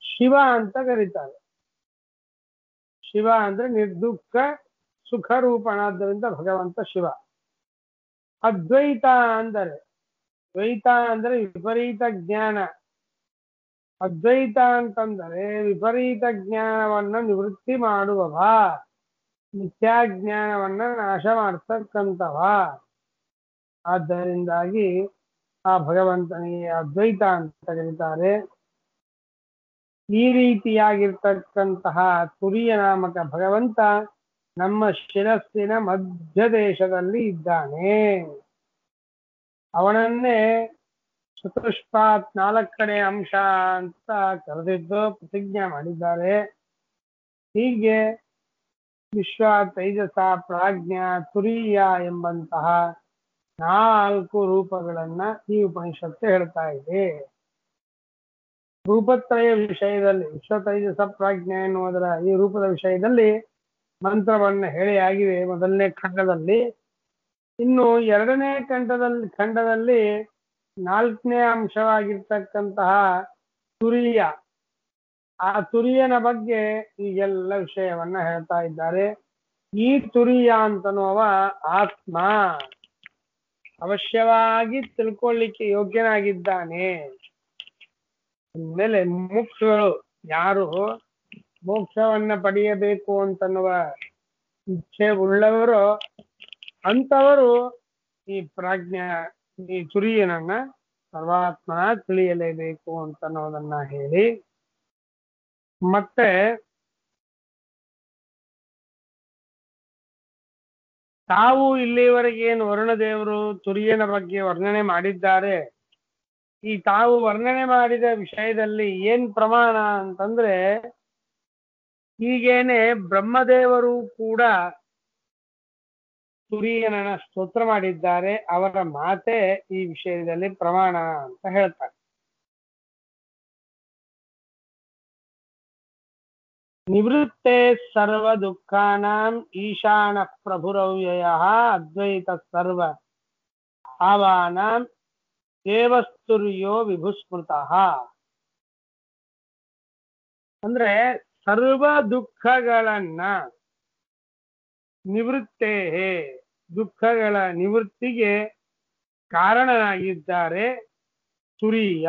A: ಶಿವ ಅಂತ ಕರೀತಾರೆ. ಶಿವ ಅಂದ್ರೆ ನಿರ್ದುಃಖ ಸುಖ ರೂಪನಾದ್ದರಿಂದ ಭಗವಂತ ಶಿವ. ಅದ್ವೈತ ಅಂದರೆ, ದ್ವೈತ ಅಂದ್ರೆ ವಿಪರೀತ ಜ್ಞಾನ. ಅದ್ವೈತ ಅಂತಂದರೆ ವಿಪರೀತ ಜ್ಞಾನವನ್ನ ನಿವೃತ್ತಿ ಮಾಡುವವ, ಮಿಥ್ಯಾಜ್ಞಾನವನ್ನ ನಾಶ ಮಾಡ್ತಕ್ಕಂಥವ. ಆದ್ದರಿಂದಾಗಿ ಆ ಭಗವಂತನಿಗೆ ಅದ್ವೈತ ಅಂತ ಕರೀತಾರೆ. ಈ ರೀತಿಯಾಗಿರ್ತಕ್ಕಂತಹ ತುರಿಯ ನಾಮಕ ಭಗವಂತ ನಮ್ಮ ಶಿರಸ್ಸಿನ ಮಧ್ಯ ದೇಶದಲ್ಲಿ ಇದ್ದಾನೆ. ಅವನನ್ನೇ ಚತುಷ್ಪಾತ್, 4ನೇ ಅಂಶ ಅಂತ ಕರೆದಿದ್ದು ಪ್ರತಿಜ್ಞೆ ಮಾಡಿದ್ದಾರೆ. ಹೀಗೆ ವಿಶ್ವ, ತೈಜಸ, ಪ್ರಾಜ್ಞಾ, ತುರಿಯ ಎಂಬಂತಹ 4 ರೂಪಗಳನ್ನ ಈ ಉಪನಿಷತ್ತು ಹೇಳ್ತಾ ಇದೆ. ರೂಪತ್ರಯ ವಿಷಯದಲ್ಲಿ, ವಿಶ್ವ, ತೈಜಸ, ಪ್ರಾಜ್ಞೆ ಎನ್ನುವುದರ ಈ ರೂಪದ ವಿಷಯದಲ್ಲಿ ಮಂತ್ರವನ್ನ ಹೇಳಿ ಆಗಿದೆ 1ನೇ ಖಂಡದಲ್ಲಿ. ಇನ್ನು 2ನೇ ಖಂಡದಲ್ಲಿ 4ನೇ ಅಂಶವಾಗಿರ್ತಕ್ಕಂತಹ ತುರಿಯ, ಆ ತುರಿಯನ ಬಗ್ಗೆ ಈಗೆಲ್ಲ ವಿಷಯವನ್ನ ಹೇಳ್ತಾ ಇದ್ದಾರೆ. ಈ ತುರಿಯ ಅಂತನ್ನುವ ಆತ್ಮ, ಅವಶ್ಯವಾಗಿ ತಿಳ್ಕೊಳ್ಳಿಕ್ಕೆ ಯೋಗ್ಯನಾಗಿದ್ದಾನೆ. ಅಂದಮೇಲೆ ಮುಮುಕ್ಷುಗಳು ಯಾರು ಮೋಕ್ಷವನ್ನ ಪಡೆಯಬೇಕು ಅಂತನ್ನುವ ಇಚ್ಛೆ ಉಳ್ಳವರು ಅಂತವರು ಈ ಈ ತುರಿಯನನ್ನ ಸರ್ವಾತ್ಮನ ತಿಳಿಯಲೇಬೇಕು ಅಂತನ್ನೋದನ್ನ ಹೇಳಿ, ಮತ್ತೆ ತಾವು ಇಲ್ಲಿವರೆಗೆ ಏನು ವರುಣದೇವರು ತುರಿಯನ ಬಗ್ಗೆ ವರ್ಣನೆ ಮಾಡಿದ್ದಾರೆ, ಈ ತಾವು ವರ್ಣನೆ ಮಾಡಿದ ವಿಷಯದಲ್ಲಿ ಏನ್ ಪ್ರಮಾಣ ಅಂತಂದ್ರೆ, ಹೀಗೇನೆ ಬ್ರಹ್ಮದೇವರು ಕೂಡ ತುರಿಯನನ್ನ ಸ್ತೋತ್ರ ಮಾಡಿದ್ದಾರೆ, ಅವರ ಮಾತೆ ಈ ವಿಷಯದಲ್ಲಿ ಪ್ರಮಾಣ ಅಂತ ಹೇಳ್ತಾರೆ. ನಿವೃತ್ತೆ ಸರ್ವ ದುಃಖಾನಾಂ ಈಶಾನ ಪ್ರಭುರವ್ಯಯ ಅದ್ವೈತ ಸರ್ವ ಭಾವಾನಾಂ ದೇವಸ್ತುರ್ಯೋ ವಿಭುಸ್ಮೃತಃ. ಅಂದ್ರೆ ಸರ್ವ ದುಃಖಗಳನ್ನ ನಿವೃತ್ತೇ, ದುಃಖಗಳ ನಿವೃತ್ತಿಗೆ ಕಾರಣನಾಗಿದ್ದಾರೆ ತುರಿಯ.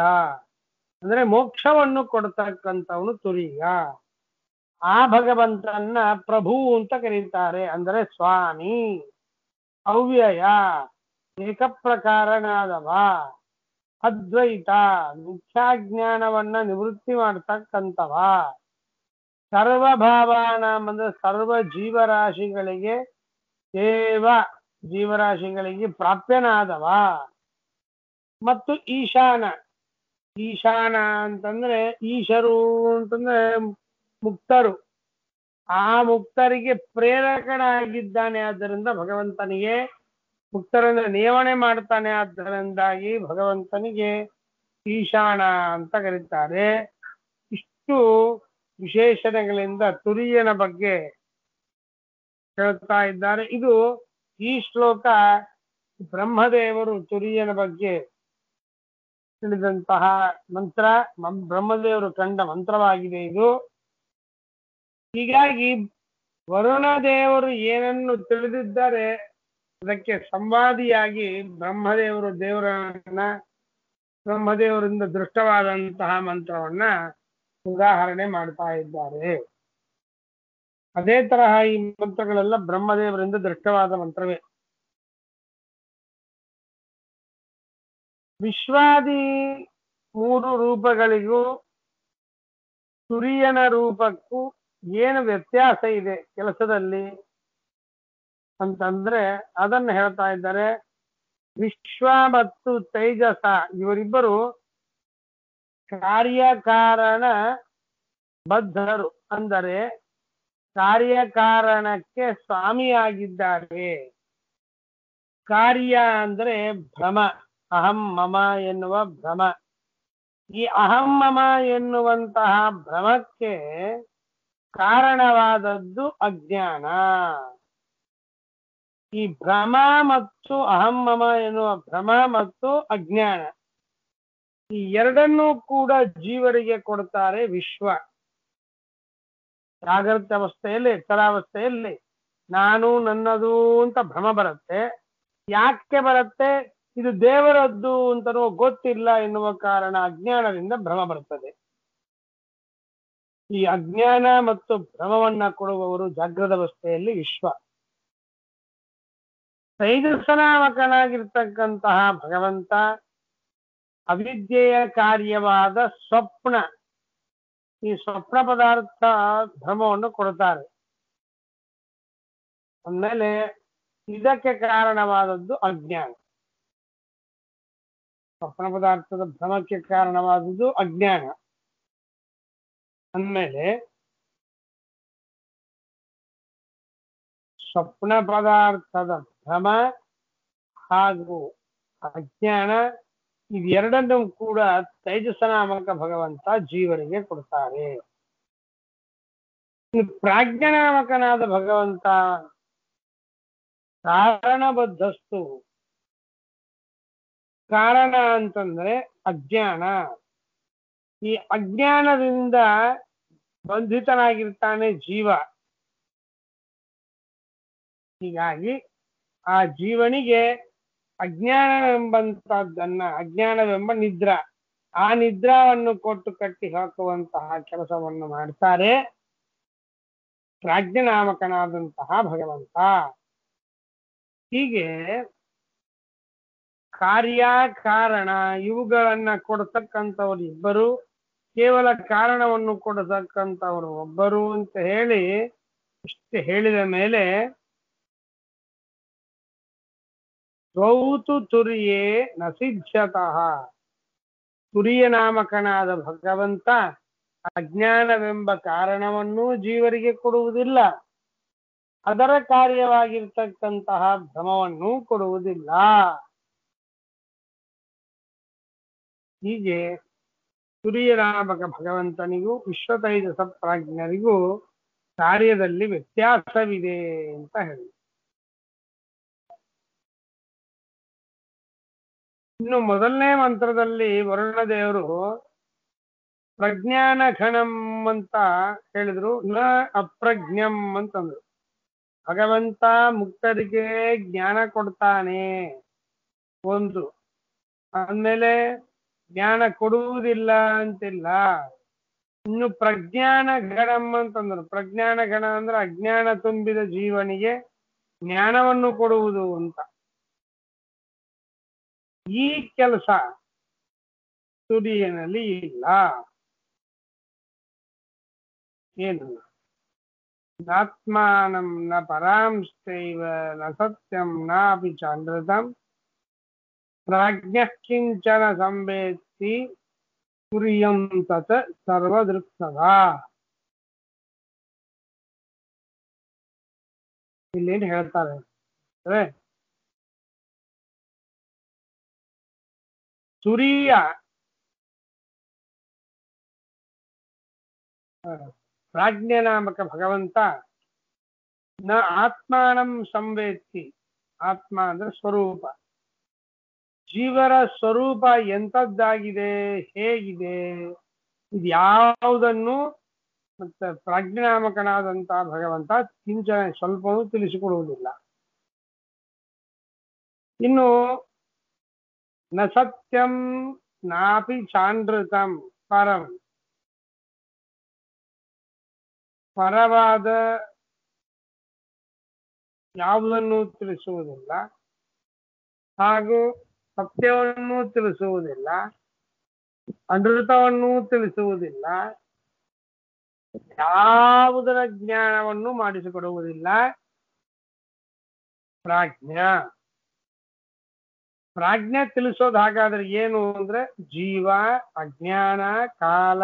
A: ಅಂದ್ರೆ ಮೋಕ್ಷವನ್ನು ಕೊಡ್ತಕ್ಕಂಥವನು ತುರಿಯ. ಆ ಭಗವಂತನ ಪ್ರಭು ಅಂತ ಕರೀತಾರೆ, ಅಂದ್ರೆ ಸ್ವಾಮಿ, ಅವ್ಯಯ, ಏಕಪ್ರಕಾರನಾದವ, ಅದ್ವೈತ, ಮಿಥ್ಯಾಜ್ಞಾನವನ್ನ ನಿವೃತ್ತಿ ಮಾಡ್ತಕ್ಕಂಥವ, ಸರ್ವಭಾವಾನ ಅಂದ್ರೆ ಸರ್ವ ಜೀವರಾಶಿಗಳಿಗೆ ಜೀವರಾಶಿಗಳಿಗೆ ಪ್ರಾಪ್ಯನಾದವ, ಮತ್ತು ಈಶಾನ. ಈಶಾನ ಅಂತಂದ್ರೆ ಈಶರು ಅಂತಂದ್ರೆ ಮುಕ್ತರು, ಆ ಮುಕ್ತರಿಗೆ ಪ್ರೇರಕನಾಗಿದ್ದಾನೆ. ಆದ್ದರಿಂದ ಭಗವಂತನಿಗೆ ಮುಕ್ತರನ್ನ ನಿಯಮನೆ ಮಾಡ್ತಾನೆ, ಆದ್ದರಿಂದಾಗಿ ಭಗವಂತನಿಗೆ ಈಶಾನ ಅಂತ ಕರೀತಾರೆ. ಇಷ್ಟು ವಿಶೇಷಣಗಳಿಂದ ತುರಿಯನ ಬಗ್ಗೆ ಹೇಳ್ತಾ ಇದ್ದಾರೆ. ಇದು ಈ ಶ್ಲೋಕ ಬ್ರಹ್ಮದೇವರು ತುರಿಯನ ಬಗ್ಗೆ ತಿಳಿದಂತಹ ಮಂತ್ರ, ಬ್ರಹ್ಮದೇವರು ಕಂಡ ಮಂತ್ರವಾಗಿದೆ ಇದು. ಹೀಗಾಗಿ ವರುಣ ದೇವರು ಏನನ್ನು ತಿಳಿದಿದ್ದಾರೆ ಅದಕ್ಕೆ ಸಂವಾದಿಯಾಗಿ ಬ್ರಹ್ಮದೇವರಿಂದ ದೃಷ್ಟವಾದಂತಹ ಮಂತ್ರವನ್ನ ಉದಾಹರಣೆ ಮಾಡ್ತಾ ಇದ್ದಾರೆ. ಅದೇ ತರಹ ಈ ಮಂತ್ರಗಳೆಲ್ಲ ಬ್ರಹ್ಮದೇವರಿಂದ ದೃಷ್ಟವಾದ ಮಂತ್ರವೇ. ವಿಶ್ವಾದಿ 3 ರೂಪಗಳಿಗೂ ತುರಿಯನ ರೂಪಕ್ಕೂ ಏನು ವ್ಯತ್ಯಾಸ ಇದೆ ಕೆಲಸದಲ್ಲಿ ಅಂತಂದ್ರೆ ಅದನ್ನು ಹೇಳ್ತಾ ಇದ್ದಾರೆ. ವಿಶ್ವ ಮತ್ತು ತೈಜಸ ಇವರಿಬ್ಬರು ಕಾರ್ಯಕಾರಣ ಬದ್ಧರು, ಅಂದರೆ ಕಾರ್ಯಕಾರಣಕ್ಕೆ ಸ್ವಾಮಿಯಾಗಿದ್ದಾರೆ. ಕಾರ್ಯ ಅಂದ್ರೆ ಭ್ರಮ, ಅಹಂ ಮಮ ಎನ್ನುವ ಭ್ರಮ. ಈ ಅಹಂ ಮಮ ಎನ್ನುವಂತಹ ಭ್ರಮಕ್ಕೆ ಕಾರಣವಾದದ್ದು ಅಜ್ಞಾನ. ಈ ಭ್ರಮ ಮತ್ತು ಅಹಂ ಮಮ ಎನ್ನುವ ಭ್ರಮ ಮತ್ತು ಅಜ್ಞಾನ, ಈ ಎರಡನ್ನೂ ಕೂಡ ಜೀವರಿಗೆ ಕೊಡ್ತಾರೆ ವಿಶ್ವ. ಜಾಗೃತ ಅವಸ್ಥೆಯಲ್ಲಿ, ಎಚ್ಚರಾವಸ್ಥೆಯಲ್ಲಿ ನಾನು ನನ್ನದು ಅಂತ ಭ್ರಮ ಬರುತ್ತೆ. ಯಾಕೆ ಬರುತ್ತೆ? ಇದು ದೇವರದ್ದು ಅಂತನೋ ಗೊತ್ತಿಲ್ಲ ಎನ್ನುವ ಕಾರಣ ಅಜ್ಞಾನದಿಂದ ಭ್ರಮ ಬರುತ್ತದೆ. ಈ ಅಜ್ಞಾನ ಮತ್ತು ಭ್ರಮವನ್ನ ಕೊಡುವವರು ಜಾಗೃತ ಅವಸ್ಥೆಯಲ್ಲಿ ವಿಶ್ವ. ತೈಜಸನಾಮಕನಾಗಿರ್ತಕ್ಕಂತಹ ಭಗವಂತ ಅವಿದ್ಯೆಯ ಕಾರ್ಯವಾದ ಸ್ವಪ್ನ, ಈ ಸ್ವಪ್ನ ಪದಾರ್ಥ ಭ್ರಮವನ್ನು ಕೊಡ್ತಾರೆ. ಅಂದಮೇಲೆ ಇದಕ್ಕೆ ಕಾರಣವಾದದ್ದು ಅಜ್ಞಾನ. ಸ್ವಪ್ನ ಪದಾರ್ಥದ ಭ್ರಮಕ್ಕೆ ಕಾರಣವಾದದ್ದು ಅಜ್ಞಾನ. ಅಂದಮೇಲೆ ಸ್ವಪ್ನ ಪದಾರ್ಥದ ಭ್ರಮ ಹಾಗೂ ಅಜ್ಞಾನ ಇವೆರಡನ್ನೂ ಕೂಡ ತೈಜಸನಾಮಕ ಭಗವಂತ ಜೀವರಿಗೆ ಕೊಡ್ತಾರೆ. ಪ್ರಾಜ್ಞನಾಮಕನಾದ ಭಗವಂತ ಕಾರಣಬದ್ಧಸ್ತು. ಕಾರಣ ಅಂತಂದ್ರೆ ಅಜ್ಞಾನ. ಈ ಅಜ್ಞಾನದಿಂದ ಬಂಧಿತನಾಗಿರ್ತಾನೆ ಜೀವ. ಹೀಗಾಗಿ ಆ ಜೀವನಿಗೆ ಅಜ್ಞಾನವೆಂಬಂತಹದ್ದನ್ನ, ಅಜ್ಞಾನವೆಂಬ ನಿದ್ರಾ, ಆ ನಿದ್ರಾವನ್ನು ಕೊಟ್ಟು ಕಟ್ಟಿ ಹಾಕುವಂತಹ ಕೆಲಸವನ್ನು ಮಾಡ್ತಾರೆ ಪ್ರಾಜ್ಞನಾಮಕನಾದಂತಹ ಭಗವಂತ. ಹೀಗೆ ಕಾರ್ಯ ಕಾರಣ ಇವುಗಳನ್ನ ಕೊಡ್ತಕ್ಕಂಥವ್ರು ಇಬ್ಬರು, ಕೇವಲ ಕಾರಣವನ್ನು ಕೊಡತಕ್ಕಂಥವ್ರು ಒಬ್ಬರು ಅಂತ ಹೇಳಿ ಇಷ್ಟು ಹೇಳಿದ ಮೇಲೆ ದ್ವೌತು ತುರಿಯೇ ನಸಿದ್ಧತಃ, ತುರಿಯ ನಾಮಕನಾದ ಭಗವಂತ ಅಜ್ಞಾನವೆಂಬ ಕಾರಣವನ್ನೂ ಜೀವರಿಗೆ ಕೊಡುವುದಿಲ್ಲ, ಅದರ ಕಾರ್ಯವಾಗಿರ್ತಕ್ಕಂತಹ ಭ್ರಮವನ್ನೂ ಕೊಡುವುದಿಲ್ಲ. ಹೀಗೆ ತುರಿಯ ನಾಮಕ ಭಗವಂತನಿಗೂ ವಿಶ್ವತೈಜಸ ಪ್ರಾಜ್ಞರಿಗೂ ಕಾರ್ಯದಲ್ಲಿ ವ್ಯತ್ಯಾಸವಿದೆ ಅಂತ ಹೇಳಿ. ಇನ್ನು ಮೊದಲನೇ ಮಂತ್ರದಲ್ಲಿ ವರುಣದೇವರು ಪ್ರಜ್ಞಾನ ಘಣಂ ಅಂತ ಹೇಳಿದ್ರು, ನ ಅಪ್ರಜ್ಞಂ ಅಂತಂದ್ರು. ಭಗವಂತ ಮುಕ್ತರಿಗೆ ಜ್ಞಾನ ಕೊಡ್ತಾನೆ ಒಂದು, ಆದ್ಮೇಲೆ ಜ್ಞಾನ ಕೊಡುವುದಿಲ್ಲ ಅಂತಿಲ್ಲ. ಇನ್ನು ಪ್ರಜ್ಞಾನ ಘಣಂ ಅಂತಂದ್ರು. ಪ್ರಜ್ಞಾನ ಘಣ ಅಂದ್ರೆ ಅಜ್ಞಾನ ತುಂಬಿದ ಜೀವನಿಗೆ ಜ್ಞಾನವನ್ನು ಕೊಡುವುದು ಅಂತ. ಈ ಕೆಲಸ ತುರಿಯನಲ್ಲಿ ಇಲ್ಲ. ಏನು? ನಾತ್ಮಾನಂ ನ ಪರಾಂಶ್ಚೈವ ನ ಸತ್ಯಂ ನಾಪಿ ಚಾನೃತಂ ಪ್ರಾಜ್ಞಃ ಕಿಂಚನ ಸಂವೇತ್ತಿ ತುರ್ಯಂ ತತ್ ಸರ್ವದೃಕ್ಸದಾ. ಇಲ್ಲೇನು ಹೇಳ್ತಾರೆ ಅಂದ್ರೆ, ತುರಿಯ ಪ್ರಾಜ್ಞನಾಮಕ ಭಗವಂತ ನ ಆತ್ಮಾನಂ ಸಂವೇತ್ತಿ, ಆತ್ಮ ಅಂದ್ರೆ ಸ್ವರೂಪ, ಜೀವರ ಸ್ವರೂಪ ಎಂಥದ್ದಾಗಿದೆ, ಹೇಗಿದೆ, ಇದು ಯಾವುದನ್ನು ಮತ್ತೆ ಪ್ರಾಜ್ಞನಾಮಕನಾದಂತಹ ಭಗವಂತ ಕಿಂಚನ ಸ್ವಲ್ಪವೂ ತಿಳಿಸಿಕೊಡುವುದಿಲ್ಲ. ಇನ್ನು ನ ಸತ್ಯಂ ನಾಪಿ ಚಾನೃತಂ, ಪರಂ, ಪರವಾದ ಯಾವುದನ್ನು ತಿಳಿಸುವುದಿಲ್ಲ, ಹಾಗೂ ಸತ್ಯವನ್ನು ತಿಳಿಸುವುದಿಲ್ಲ, ಅನೃತವನ್ನು ತಿಳಿಸುವುದಿಲ್ಲ, ಯಾವುದರ ಜ್ಞಾನವನ್ನು ಮಾಡಿಸಿಕೊಡುವುದಿಲ್ಲ ಪ್ರಾಜ್ಞ. ಪ್ರಾಜ್ಞೆ ತಿಳಿಸೋದು ಹಾಗಾದ್ರೆ ಏನು ಅಂದ್ರೆ ಜೀವ, ಅಜ್ಞಾನ, ಕಾಲ,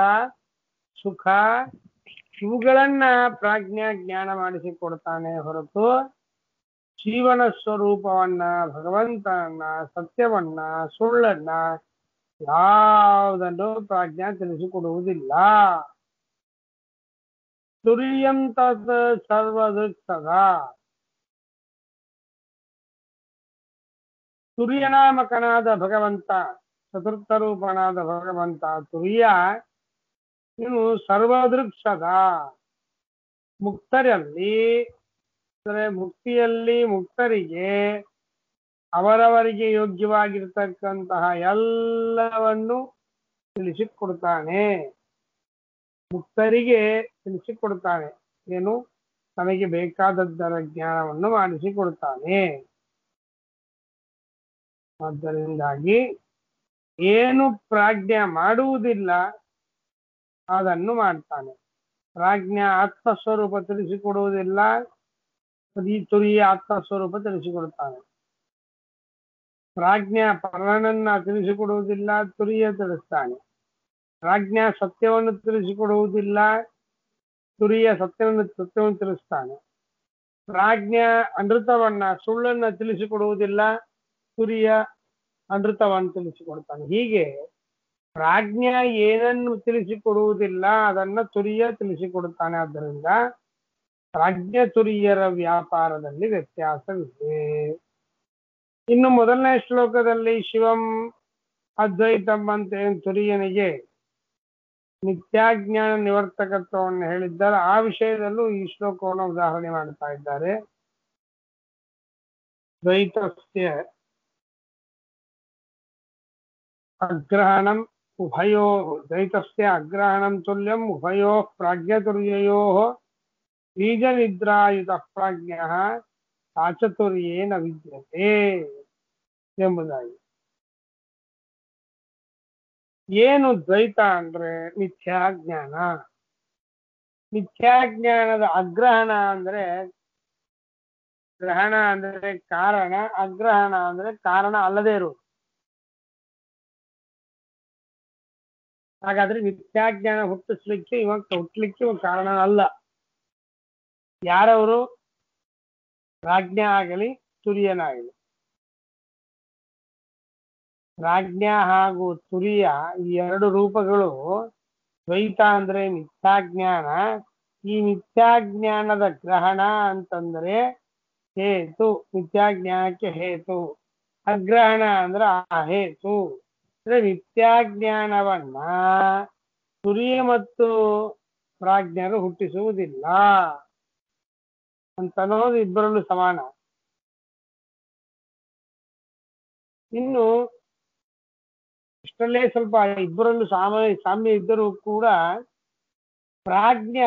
A: ಸುಖ ಇವುಗಳನ್ನ ಪ್ರಾಜ್ಞಾ ಜ್ಞಾನ ಮಾಡಿಸಿಕೊಡ್ತಾನೆ ಹೊರತು ಜೀವನ ಸ್ವರೂಪವನ್ನ, ಭಗವಂತನನ್ನ, ಸತ್ಯವನ್ನ, ಸುಳ್ಳನ್ನ ಯಾವುದನ್ನು ಪ್ರಾಜ್ಞಾ ತಿಳಿಸಿಕೊಡುವುದಿಲ್ಲ. ತುರ್ಯಂ ತತ್ ಸರ್ವದೃಕ್ಸದಾ. ತುರ್ಯನಾಮಕನಾದ ಭಗವಂತ, ಚತುರ್ಥ ರೂಪನಾದ ಭಗವಂತ ತುರ್ಯ, ಇನ್ನು ಸರ್ವದೃಕ್ಸದ, ಮುಕ್ತರಲ್ಲಿ ಅಂದರೆ ಮುಕ್ತಿಯಲ್ಲಿ ಮುಕ್ತರಿಗೆ ಅವರವರಿಗೆ ಯೋಗ್ಯವಾಗಿರ್ತಕ್ಕಂತಹ ಎಲ್ಲವನ್ನು ತಿಳಿಸಿಕೊಡ್ತಾನೆ. ಮುಕ್ತರಿಗೆ ತಿಳಿಸಿಕೊಡ್ತಾನೆ. ಏನು? ತನಗೆ ಬೇಕಾದದ್ದರ ಜ್ಞಾನವನ್ನು ಮಾಡಿಸಿಕೊಡ್ತಾನೆ. ಆದ್ದರಿಂದಾಗಿ ಏನು ಪ್ರಾಜ್ಞೆ ಮಾಡುವುದಿಲ್ಲ ಅದನ್ನು ಮಾಡ್ತಾನೆ. ಪ್ರಾಜ್ಞಾ ಆತ್ಮಸ್ವರೂಪ ತಿಳಿಸಿಕೊಡುವುದಿಲ್ಲ, ಈ ತುರಿಯ ಆತ್ಮಸ್ವರೂಪ ತಿಳಿಸಿಕೊಡುತ್ತಾನೆ. ಪ್ರಾಜ್ಞಾ ಪರನನ್ನ ತಿಳಿಸಿಕೊಡುವುದಿಲ್ಲ, ತುರಿಯ ತಿಳಿಸ್ತಾನೆ. ಪ್ರಾಜ್ಞಾ ಸತ್ಯವನ್ನು ತಿಳಿಸಿಕೊಡುವುದಿಲ್ಲ, ತುರಿಯ ಸತ್ಯವನ್ನು ತಿಳಿಸ್ತಾನೆ. ಪ್ರಾಜ್ಞಾ ಅನೃತವನ್ನ, ಸುಳ್ಳನ್ನ ತಿಳಿಸಿಕೊಡುವುದಿಲ್ಲ, ತುರಿಯ ಅನೃತವನ್ನು ತಿಳಿಸಿಕೊಡ್ತಾನೆ. ಹೀಗೆ ಪ್ರಾಜ್ಞಾ ಏನನ್ನು ತಿಳಿಸಿಕೊಡುವುದಿಲ್ಲ ಅದನ್ನ ತುರಿಯ ತಿಳಿಸಿಕೊಡುತ್ತಾನೆ. ಆದ್ದರಿಂದ ಪ್ರಾಜ್ಞ ತುರಿಯರ ವ್ಯಾಪಾರದಲ್ಲಿ ವ್ಯತ್ಯಾಸವಿದೆ. ಇನ್ನು ಮೊದಲನೇ ಶ್ಲೋಕದಲ್ಲಿ ಶಿವಂ ಅದ್ವೈತಂ ಅಂತ ಏನು ತುರಿಯನಿಗೆ ನಿತ್ಯಾಜ್ಞಾನ ನಿವರ್ತಕತ್ವವನ್ನು ಹೇಳಿದ್ದಾರೆ, ಆ ವಿಷಯದಲ್ಲೂ ಈ ಶ್ಲೋಕವನ್ನು ಉದಾಹರಣೆ ಮಾಡ್ತಾ ಇದ್ದಾರೆ. ದ್ವೈತಸ್ಯ ಅಗ್ರಹಣಂ ಉಭಯೋಃ ದ್ವೈತಸ್ಯ ಅಗ್ರಹಣಂ ತುಲ್ಯಂ ಉಭಯೋಃ ಪ್ರಾಜ್ಞತುರ್ಯಯೋಃ ಬೀಜನಿದ್ರಾಯುತ ಪ್ರಾಜ್ಞಃ ಸಾಚತುರ್ಯೇನ ವಿದ್ಯತೆ ಎಂಬುದಾಗಿ. ಏನು ದ್ವೈತ ಅಂದ್ರೆ ಮಿಥ್ಯಾಜ್ಞಾನ. ಮಿಥ್ಯಾಜ್ಞಾನದ ಅಗ್ರಹಣ ಅಂದ್ರೆ, ಗ್ರಹಣ ಅಂದ್ರೆ ಕಾರಣ, ಅಗ್ರಹಣ ಅಂದ್ರೆ ಕಾರಣ ಅಲ್ಲದೆ ಇರುವುದು. ಹಾಗಾದ್ರೆ ಮಿಥ್ಯಾಜ್ಞಾನ ಹುಟ್ಟಿಸ್ಲಿಕ್ಕೆ ಹುಟ್ಟಲಿಕ್ಕೆ ಒಂದು ಕಾರಣ ಅಲ್ಲ. ಯಾರವರು? ಪ್ರಾಜ್ಞ ಆಗಲಿ ತುರಿಯನಾಗಲಿ. ಪ್ರಾಜ್ಞ ಹಾಗೂ ತುರಿಯ ಈ ಎರಡು ರೂಪಗಳು ದ್ವೈತ ಅಂದ್ರೆ ಮಿಥ್ಯಾಜ್ಞಾನ. ಈ ಮಿಥ್ಯಾಜ್ಞಾನದ ಗ್ರಹಣ ಅಂತಂದ್ರೆ ಹೇತು, ಮಿಥ್ಯಾಜ್ಞಾನಕ್ಕೆ ಹೇತು. ಅಗ್ರಹಣ ಅಂದ್ರೆ ಅಹೇತು. ಅಂದ್ರೆ ಮಿಥ್ಯಾಜ್ಞಾನವನ್ನ ತುರಿಯ ಮತ್ತು ಪ್ರಾಜ್ಞರು ಹುಟ್ಟಿಸುವುದಿಲ್ಲ ಅಂತ ಅನ್ನೋದು ಇಬ್ಬರಲ್ಲೂ ಸಮಾನ. ಇನ್ನು ಇಷ್ಟರಲ್ಲೇ ಸ್ವಲ್ಪ ಇಬ್ಬರಲ್ಲೂ ಸಾಮ್ಯ ಇದ್ದರೂ ಕೂಡ ಪ್ರಾಜ್ಞ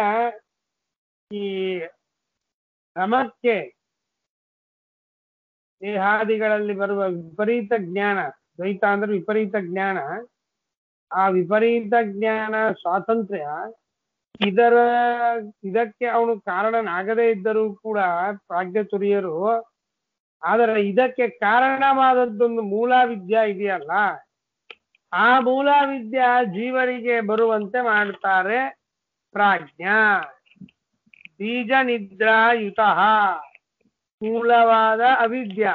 A: ಈ ಕ್ರಮಕ್ಕೆ ದೇಹಾದಿಗಳಲ್ಲಿ ಬರುವ ವಿಪರೀತ ಜ್ಞಾನ, ದ್ವೈತ ಅಂದ್ರೆ ವಿಪರೀತ ಜ್ಞಾನ, ಆ ವಿಪರೀತ ಜ್ಞಾನ ಸ್ವಾತಂತ್ರ್ಯ ಇದಕ್ಕೆ ಅವನು ಕಾರಣನಾಗದೇ ಇದ್ದರೂ ಕೂಡ ಪ್ರಾಜ್ಞ ತುರಿಯರು, ಆದರೆ ಇದಕ್ಕೆ ಕಾರಣವಾದದ್ದೊಂದು ಮೂಲ ವಿದ್ಯಾ ಇದೆಯಲ್ಲ, ಆ ಮೂಲ ವಿದ್ಯಾ ಜೀವರಿಗೆ ಬರುವಂತೆ ಮಾಡ್ತಾರೆ ಪ್ರಾಜ್ಞ. ಬೀಜ ನಿದ್ರಾಯುತ, ಮೂಲವಾದ ಅವಿದ್ಯಾ.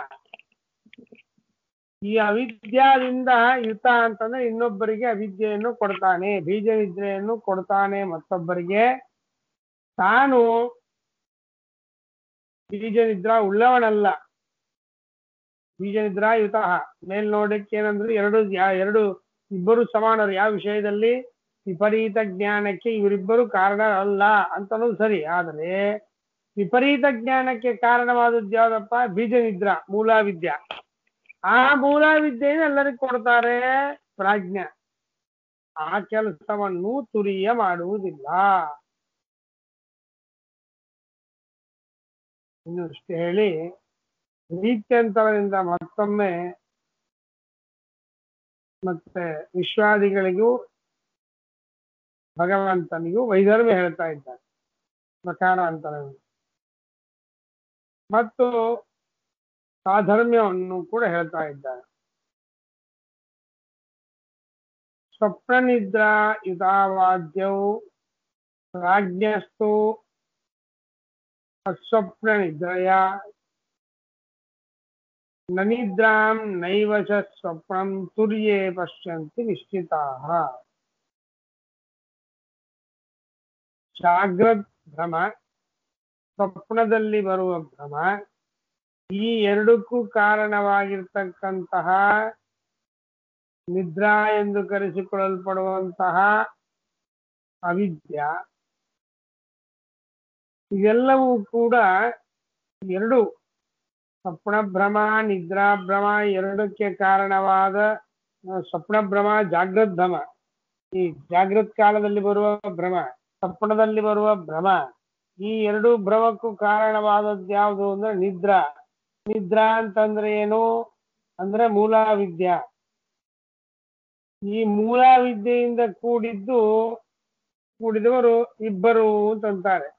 A: ಈ ಅವಿದ್ಯಾದಿಂದ ಯುತ ಅಂತಂದ್ರೆ ಇನ್ನೊಬ್ಬರಿಗೆ ಅವಿದ್ಯೆಯನ್ನು ಕೊಡ್ತಾನೆ, ಬೀಜ ನಿದ್ರೆಯನ್ನು ಕೊಡ್ತಾನೆ ಮತ್ತೊಬ್ಬರಿಗೆ. ತಾನು ಬೀಜ ನಿದ್ರಾ ಉಳ್ಳವನಲ್ಲ. ಬೀಜ ನಿದ್ರಾಯುತ ಮೇಲ್ನೋಡಕ್ಕೆ ಏನಂದ್ರೆ ಎರಡು ಇಬ್ಬರು ಸಮಾನರು. ಯಾವ ವಿಷಯದಲ್ಲಿ? ವಿಪರೀತ ಜ್ಞಾನಕ್ಕೆ ಇವರಿಬ್ಬರು ಕಾರಣ ಅಲ್ಲ ಅಂತನೂ ಸರಿ. ಆದರೆ ವಿಪರೀತ ಜ್ಞಾನಕ್ಕೆ ಕಾರಣವಾದದ್ದು ಯಾವ್ದಪ್ಪ? ಬೀಜ ನಿದ್ರಾ, ಮೂಲ ವಿದ್ಯಾ. ಆ ಮೂಲ ವಿದ್ಯೆಯನ್ನು ಎಲ್ಲರಿಗೂ ಕೊಡ್ತಾರೆ ಪ್ರಾಜ್ಞ. ಆ ಕೆಲಸವನ್ನು ತುರಿಯ ಮಾಡುವುದಿಲ್ಲ. ಇನ್ನಷ್ಟು ಹೇಳಿ ರೀತ್ಯಂತರದಿಂದ ಮತ್ತೊಮ್ಮೆ ಮತ್ತೆ ವಿಶ್ವಾದಿಗಳಿಗೂ ಭಗವಂತನಿಗೂ ವೈಧರ್ಮ್ಯ ಹೇಳ್ತಾ ಇದ್ದಾರೆ, ಪ್ರಕಾರಾಂತರ ಮತ್ತು ಸಾಧರ್ಮ್ಯವನ್ನು ಕೂಡ ಹೇಳ್ತಾ ಇದ್ದಾರೆ. ಸ್ವಪ್ನ ನಿದ್ರಾ ಯುತಾವಾದ್ಯವು ಪ್ರಾಜ್ಞಸ್ತು ಅಸ್ವಪ್ನ ನಿದ್ರಯ ನ ನಿದ್ರಾಂ ನೈವ ಚ ಸ್ವಪ್ನಂ ತುರ್ಯೇ ಪಶ್ಯಂತಿ ನಿಶ್ಚಿತಾಃ. ಜಾಗ್ರತ್ ಭ್ರಮ, ಸ್ವಪ್ನದಲ್ಲಿ ಬರುವ ಭ್ರಮ, ಈ ಎರಡಕ್ಕೂ ಕಾರಣವಾಗಿರ್ತಕ್ಕಂತಹ ನಿದ್ರಾ ಎಂದು ಕರೆಸಿಕೊಳ್ಳಲ್ಪಡುವಂತಹ ಅವಿದ್ಯಾ, ಇವೆಲ್ಲವೂ ಕೂಡ ಎರಡು, ಸ್ವಪ್ನ ಭ್ರಮ ನಿದ್ರಾ ಭ್ರಮ ಎರಡಕ್ಕೆ ಕಾರಣವಾದ ಸ್ವಪ್ನ ಭ್ರಮ ಜಾಗೃತ್ ಭ್ರಮ, ಈ ಜಾಗೃತ್ ಕಾಲದಲ್ಲಿ ಬರುವ ಭ್ರಮ, ಸ್ವಪ್ನದಲ್ಲಿ ಬರುವ ಭ್ರಮ, ಈ ಎರಡು ಭ್ರಮಕ್ಕೂ ಕಾರಣವಾದದ್ದು ಯಾವುದು ಅಂದ್ರೆ ನಿದ್ರಾ. ನಿದ್ರಾ ಅಂತಂದ್ರೆ ಏನು ಅಂದ್ರೆ ಮೂಲ ವಿದ್ಯಾ. ಈ ಮೂಲ ವಿದ್ಯೆಯಿಂದ ಕೂಡಿದವರು ಇಬ್ಬರು ಅಂತಂತಾರೆ.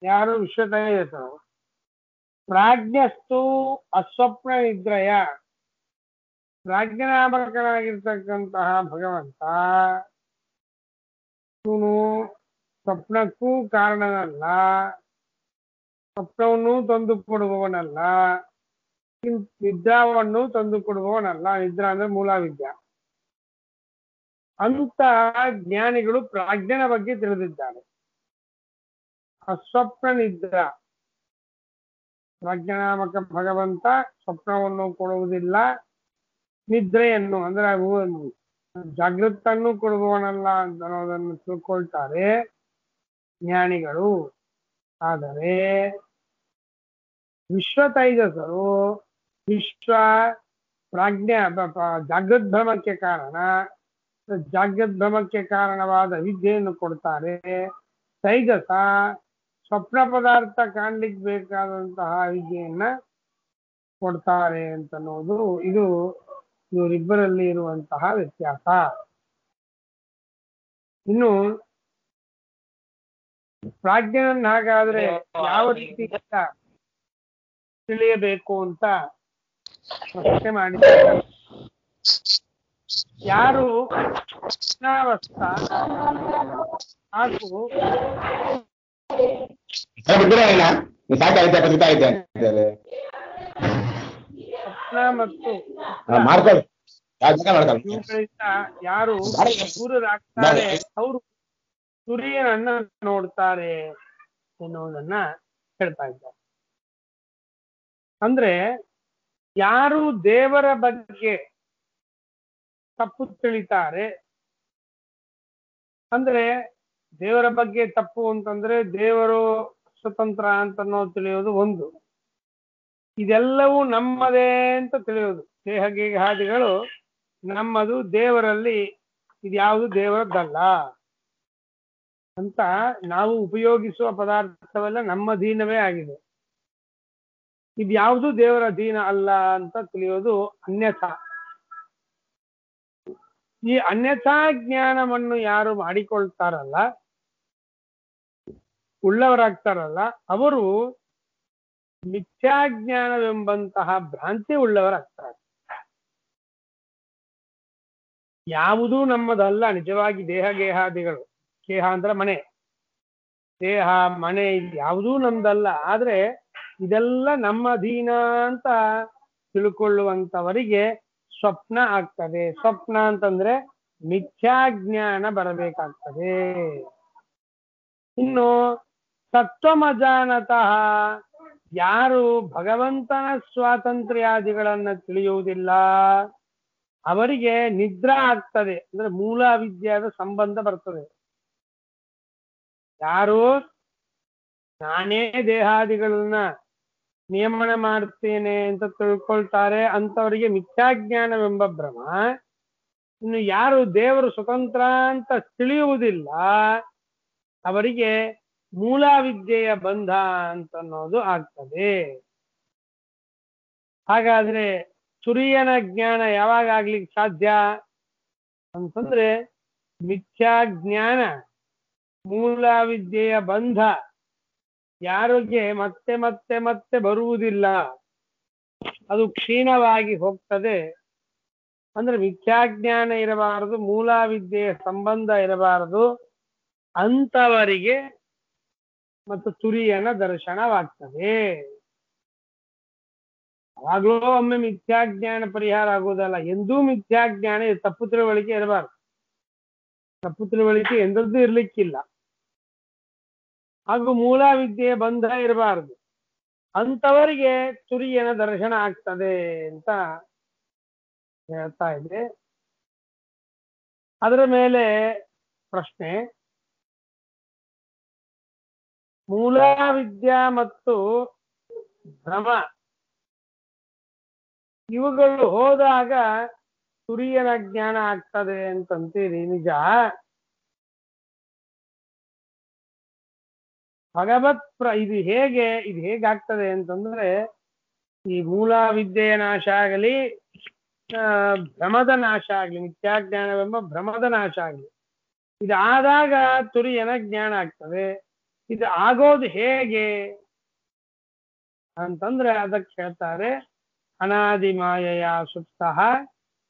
A: ಯಾರು? ವಿಶ್ವತೈಜಸರು. ಪ್ರಾಜ್ಞಸ್ತು ಅಸ್ವಪ್ನ ನಿದ್ರಯ, ಪ್ರಾಜ್ಞನಾಮಕನಾಗಿರ್ತಕ್ಕಂತಹ ಭಗವಂತ ಇವನು ಸ್ವಪ್ನಕ್ಕೂ ಕಾರಣನಲ್ಲ, ಸ್ವಪ್ನವನ್ನು ತಂದು ಕೊಡುವವನಲ್ಲ, ನಿದ್ರಾವನ್ನು ತಂದು ಕೊಡುವವನಲ್ಲ. ನಿದ್ರಾ ಅಂದ್ರೆ ಮೂಲ ವಿದ್ಯಾ. ಅಂತ ಜ್ಞಾನಿಗಳು ಪ್ರಾಜ್ಞನ ಬಗ್ಗೆ ತಿಳಿದಿದ್ದಾರೆ. ಅಸ್ವಪ್ನ ನಿದ್ರಾ, ಪ್ರಾಜ್ಞನಾಮಕ ಭಗವಂತ ಸ್ವಪ್ನವನ್ನು ಕೊಡುವುದಿಲ್ಲ, ನಿದ್ರೆಯನ್ನು ಅಂದ್ರೆ ಜಾಗೃತನ್ನು ಕೊಡುವವನಲ್ಲ ಅಂತ ಅನ್ನೋದನ್ನು ತಿಳ್ಕೊಳ್ತಾರೆ ಜ್ಞಾನಿಗಳು. ಆದರೆ ವಿಶ್ವ ತೈಜಸರು ವಿಶ್ವ ಪ್ರಾಜ್ಞೆ ಜಾಗೃದ್ಭ್ರಮಕ್ಕೆ ಕಾರಣ, ಜಾಗೃದ್ಭ್ರಮಕ್ಕೆ ಕಾರಣವಾದ ವಿದ್ಯೆಯನ್ನು ಕೊಡ್ತಾರೆ. ತೈಜಸ ಸ್ವಪ್ನ ಪದಾರ್ಥ ಕಾಣ್ಲಿಕ್ಕೆ ಬೇಕಾದಂತಹ ವಿದ್ಯೆಯನ್ನ ಕೊಡ್ತಾರೆ ಅಂತನ್ನೋದು ಇದು ಇವರಿಬ್ಬರಲ್ಲಿ ಇರುವಂತಹ ವ್ಯತ್ಯಾಸ. ಇನ್ನು ಪ್ರಾಜ್ಞೆಯನ್ನು ಹಾಗಾದ್ರೆ ಯಾವ ರೀತಿಯಿಂದ ತಿಳಿಯಬೇಕು ಅಂತ ಪ್ರಶ್ನೆ ಮಾಡಿದ್ದಾರೆ. ಯಾರು ಸ್ವಪ್ನಾವಸ್ಥ ಹಾಗೂ ಸ್ವಪ್ನ ಮತ್ತು ಇವುಗಳಿಂದ ಯಾರು ದೂರರಾಗ್ತಾರೆ ಅವರು ಸೂರ್ಯನನ್ನ ನೋಡ್ತಾರೆ ಎನ್ನುವುದನ್ನ ಹೇಳ್ತಾ ಇದ್ದಾರೆ. ಅಂದ್ರೆ ಯಾರು ದೇವರ ಬಗ್ಗೆ ತಪ್ಪು ತಿಳಿತಾರೆ, ಅಂದ್ರೆ ದೇವರ ಬಗ್ಗೆ ತಪ್ಪು ಅಂತಂದ್ರೆ ದೇವರು ಸ್ವತಂತ್ರ ಅಂತ ನಾವು ತಿಳಿಯೋದು ಒಂದು, ಇದೆಲ್ಲವೂ ನಮ್ಮದೇ ಅಂತ ತಿಳಿಯೋದು. ದೇಹಗೇಹಾದಿಗಳು ನಮ್ಮದು, ದೇವರಲ್ಲಿ ಇದ್ಯಾವುದು ದೇವರದ್ದಲ್ಲ ಅಂತ ನಾವು ಉಪಯೋಗಿಸುವ ಪದಾರ್ಥವೆಲ್ಲ ನಮ್ಮ ಅಧೀನವೇ ಆಗಿದೆ, ಇದ್ಯಾವುದು ದೇವರ ಅಧೀನ ಅಲ್ಲ ಅಂತ ತಿಳಿಯೋದು ಅನ್ಯಥಾ. ಈ ಅನ್ಯಥಾ ಜ್ಞಾನವನ್ನು ಯಾರು ಮಾಡಿಕೊಳ್ತಾರಲ್ಲ, ಉಳ್ಳವರಾಗ್ತಾರಲ್ಲ, ಅವರು ಮಿಥ್ಯಾಜ್ಞಾನವೆಂಬಂತಹ ಭ್ರಾಂತಿ ಉಳ್ಳವರಾಗ್ತಾರೆ. ಯಾವುದೂ ನಮ್ಮದಲ್ಲ ನಿಜವಾಗಿ. ದೇಹಗೇಹಾದಿಗಳು, ಗೇಹ ಅಂದ್ರೆ ಮನೆ, ದೇಹ ಮನೆ ಯಾವುದೂ ನಮ್ದಲ್ಲ, ಆದ್ರೆ ಇದೆಲ್ಲ ನಮ್ಮ ಅಧೀನ ಅಂತ ತಿಳ್ಕೊಳ್ಳುವಂತವರಿಗೆ ಸ್ವಪ್ನ ಆಗ್ತದೆ. ಸ್ವಪ್ನ ಅಂತಂದ್ರೆ ಮಿಥ್ಯಾಜ್ಞಾನ ಬರಬೇಕಾಗ್ತದೆ. ಇನ್ನು ತತ್ವಮಜಾನತಃ ಯಾರು ಭಗವಂತನ ಸ್ವಾತಂತ್ರ್ಯಾದಿಗಳನ್ನ ತಿಳಿಯುವುದಿಲ್ಲ ಅವರಿಗೆ ನಿದ್ರಾ ಆಗ್ತದೆ, ಅಂದ್ರೆ ಮೂಲ ವಿದ್ಯಾದ ಸಂಬಂಧ ಬರ್ತದೆ. ಯಾರು ನಾನೇ ದೇಹಾದಿಗಳನ್ನ ನಿಯಮನ ಮಾಡ್ತೇನೆ ಅಂತ ತಿಳ್ಕೊಳ್ತಾರೆ ಅಂತವರಿಗೆ ಮಿಥ್ಯಾಜ್ಞಾನವೆಂಬ ಭ್ರಮ. ಇನ್ನು ಯಾರು ದೇವರು ಸ್ವತಂತ್ರ ಅಂತ ತಿಳಿಯುವುದಿಲ್ಲ ಅವರಿಗೆ ಮೂಲ ವಿದ್ಯೆಯ ಬಂಧ ಅಂತನ್ನೋದು ಆಗ್ತದೆ. ಹಾಗಾದ್ರೆ ತುರಿಯನ ಜ್ಞಾನ ಯಾವಾಗ ಆಗ್ಲಿಕ್ಕೆ ಸಾಧ್ಯ ಅಂತಂದ್ರೆ ಮಿಥ್ಯಾಜ್ಞಾನ, ಮೂಲ ವಿದ್ಯೆಯ ಬಂಧ ಯಾರಿಗೆ ಮತ್ತೆ ಮತ್ತೆ ಮತ್ತೆ ಬರುವುದಿಲ್ಲ, ಅದು ಕ್ಷೀಣವಾಗಿ ಹೋಗ್ತದೆ. ಅಂದ್ರೆ ಮಿಥ್ಯಾಜ್ಞಾನ ಇರಬಾರದು, ಮೂಲ ವಿದ್ಯೆಯ ಸಂಬಂಧ ಇರಬಾರದು ಅಂತವರಿಗೆ ಮತ್ತು ತುರಿಯನ ದರ್ಶನವಾಗ್ತದೆ. ಅವಾಗಲೂ ಒಮ್ಮೆ ಮಿಥ್ಯಾಜ್ಞಾನ ಪರಿಹಾರ ಆಗುವುದಲ್ಲ, ಎಂದೂ ಮಿಥ್ಯಾಜ್ಞಾನ ತಪ್ಪು ತಿಳುವಳಿಕೆ ಇರಬಾರದು. ತಪ್ಪು ತಿಳುವಳಿಕೆ ಎಂದದ್ದು ಇರ್ಲಿಕ್ಕಿಲ್ಲ, ಹಾಗೂ ಮೂಲ ವಿದ್ಯೆಯ ಬಂಧ ಇರಬಾರದು, ಅಂತವರಿಗೆ ತುರಿಯನ ದರ್ಶನ ಆಗ್ತದೆ ಅಂತ ಹೇಳ್ತಾ ಇದೆ. ಅದರ ಮೇಲೆ ಪ್ರಶ್ನೆ, ಮೂಲ ವಿದ್ಯಾ ಮತ್ತು ಭ್ರಮ ಇವುಗಳು ಹೋದಾಗ ತುರಿಯನ ಜ್ಞಾನ ಆಗ್ತದೆ ಅಂತಂತೀರಿ, ನಿಜ? ಇದು ಹೇಗಾಗ್ತದೆ ಅಂತಂದ್ರೆ ಈ ಮೂಲ ವಿದ್ಯೆಯ ನಾಶ ಆಗಲಿ, ಭ್ರಮದ ನಾಶ ಆಗ್ಲಿ, ಮಿಥ್ಯಾಜ್ಞಾನವೆಂಬ ಭ್ರಮದ ನಾಶ ಆಗ್ಲಿ, ಇದಾದಾಗ ತುರಿಯನ ಜ್ಞಾನ ಆಗ್ತದೆ. ಇದು ಆಗೋದು ಹೇಗೆ ಅಂತಂದ್ರೆ ಅದಕ್ಕೆ ಹೇಳ್ತಾರೆ, ಅನಾದಿ ಮಾಯೆಯ ಸುಪ್ತಃ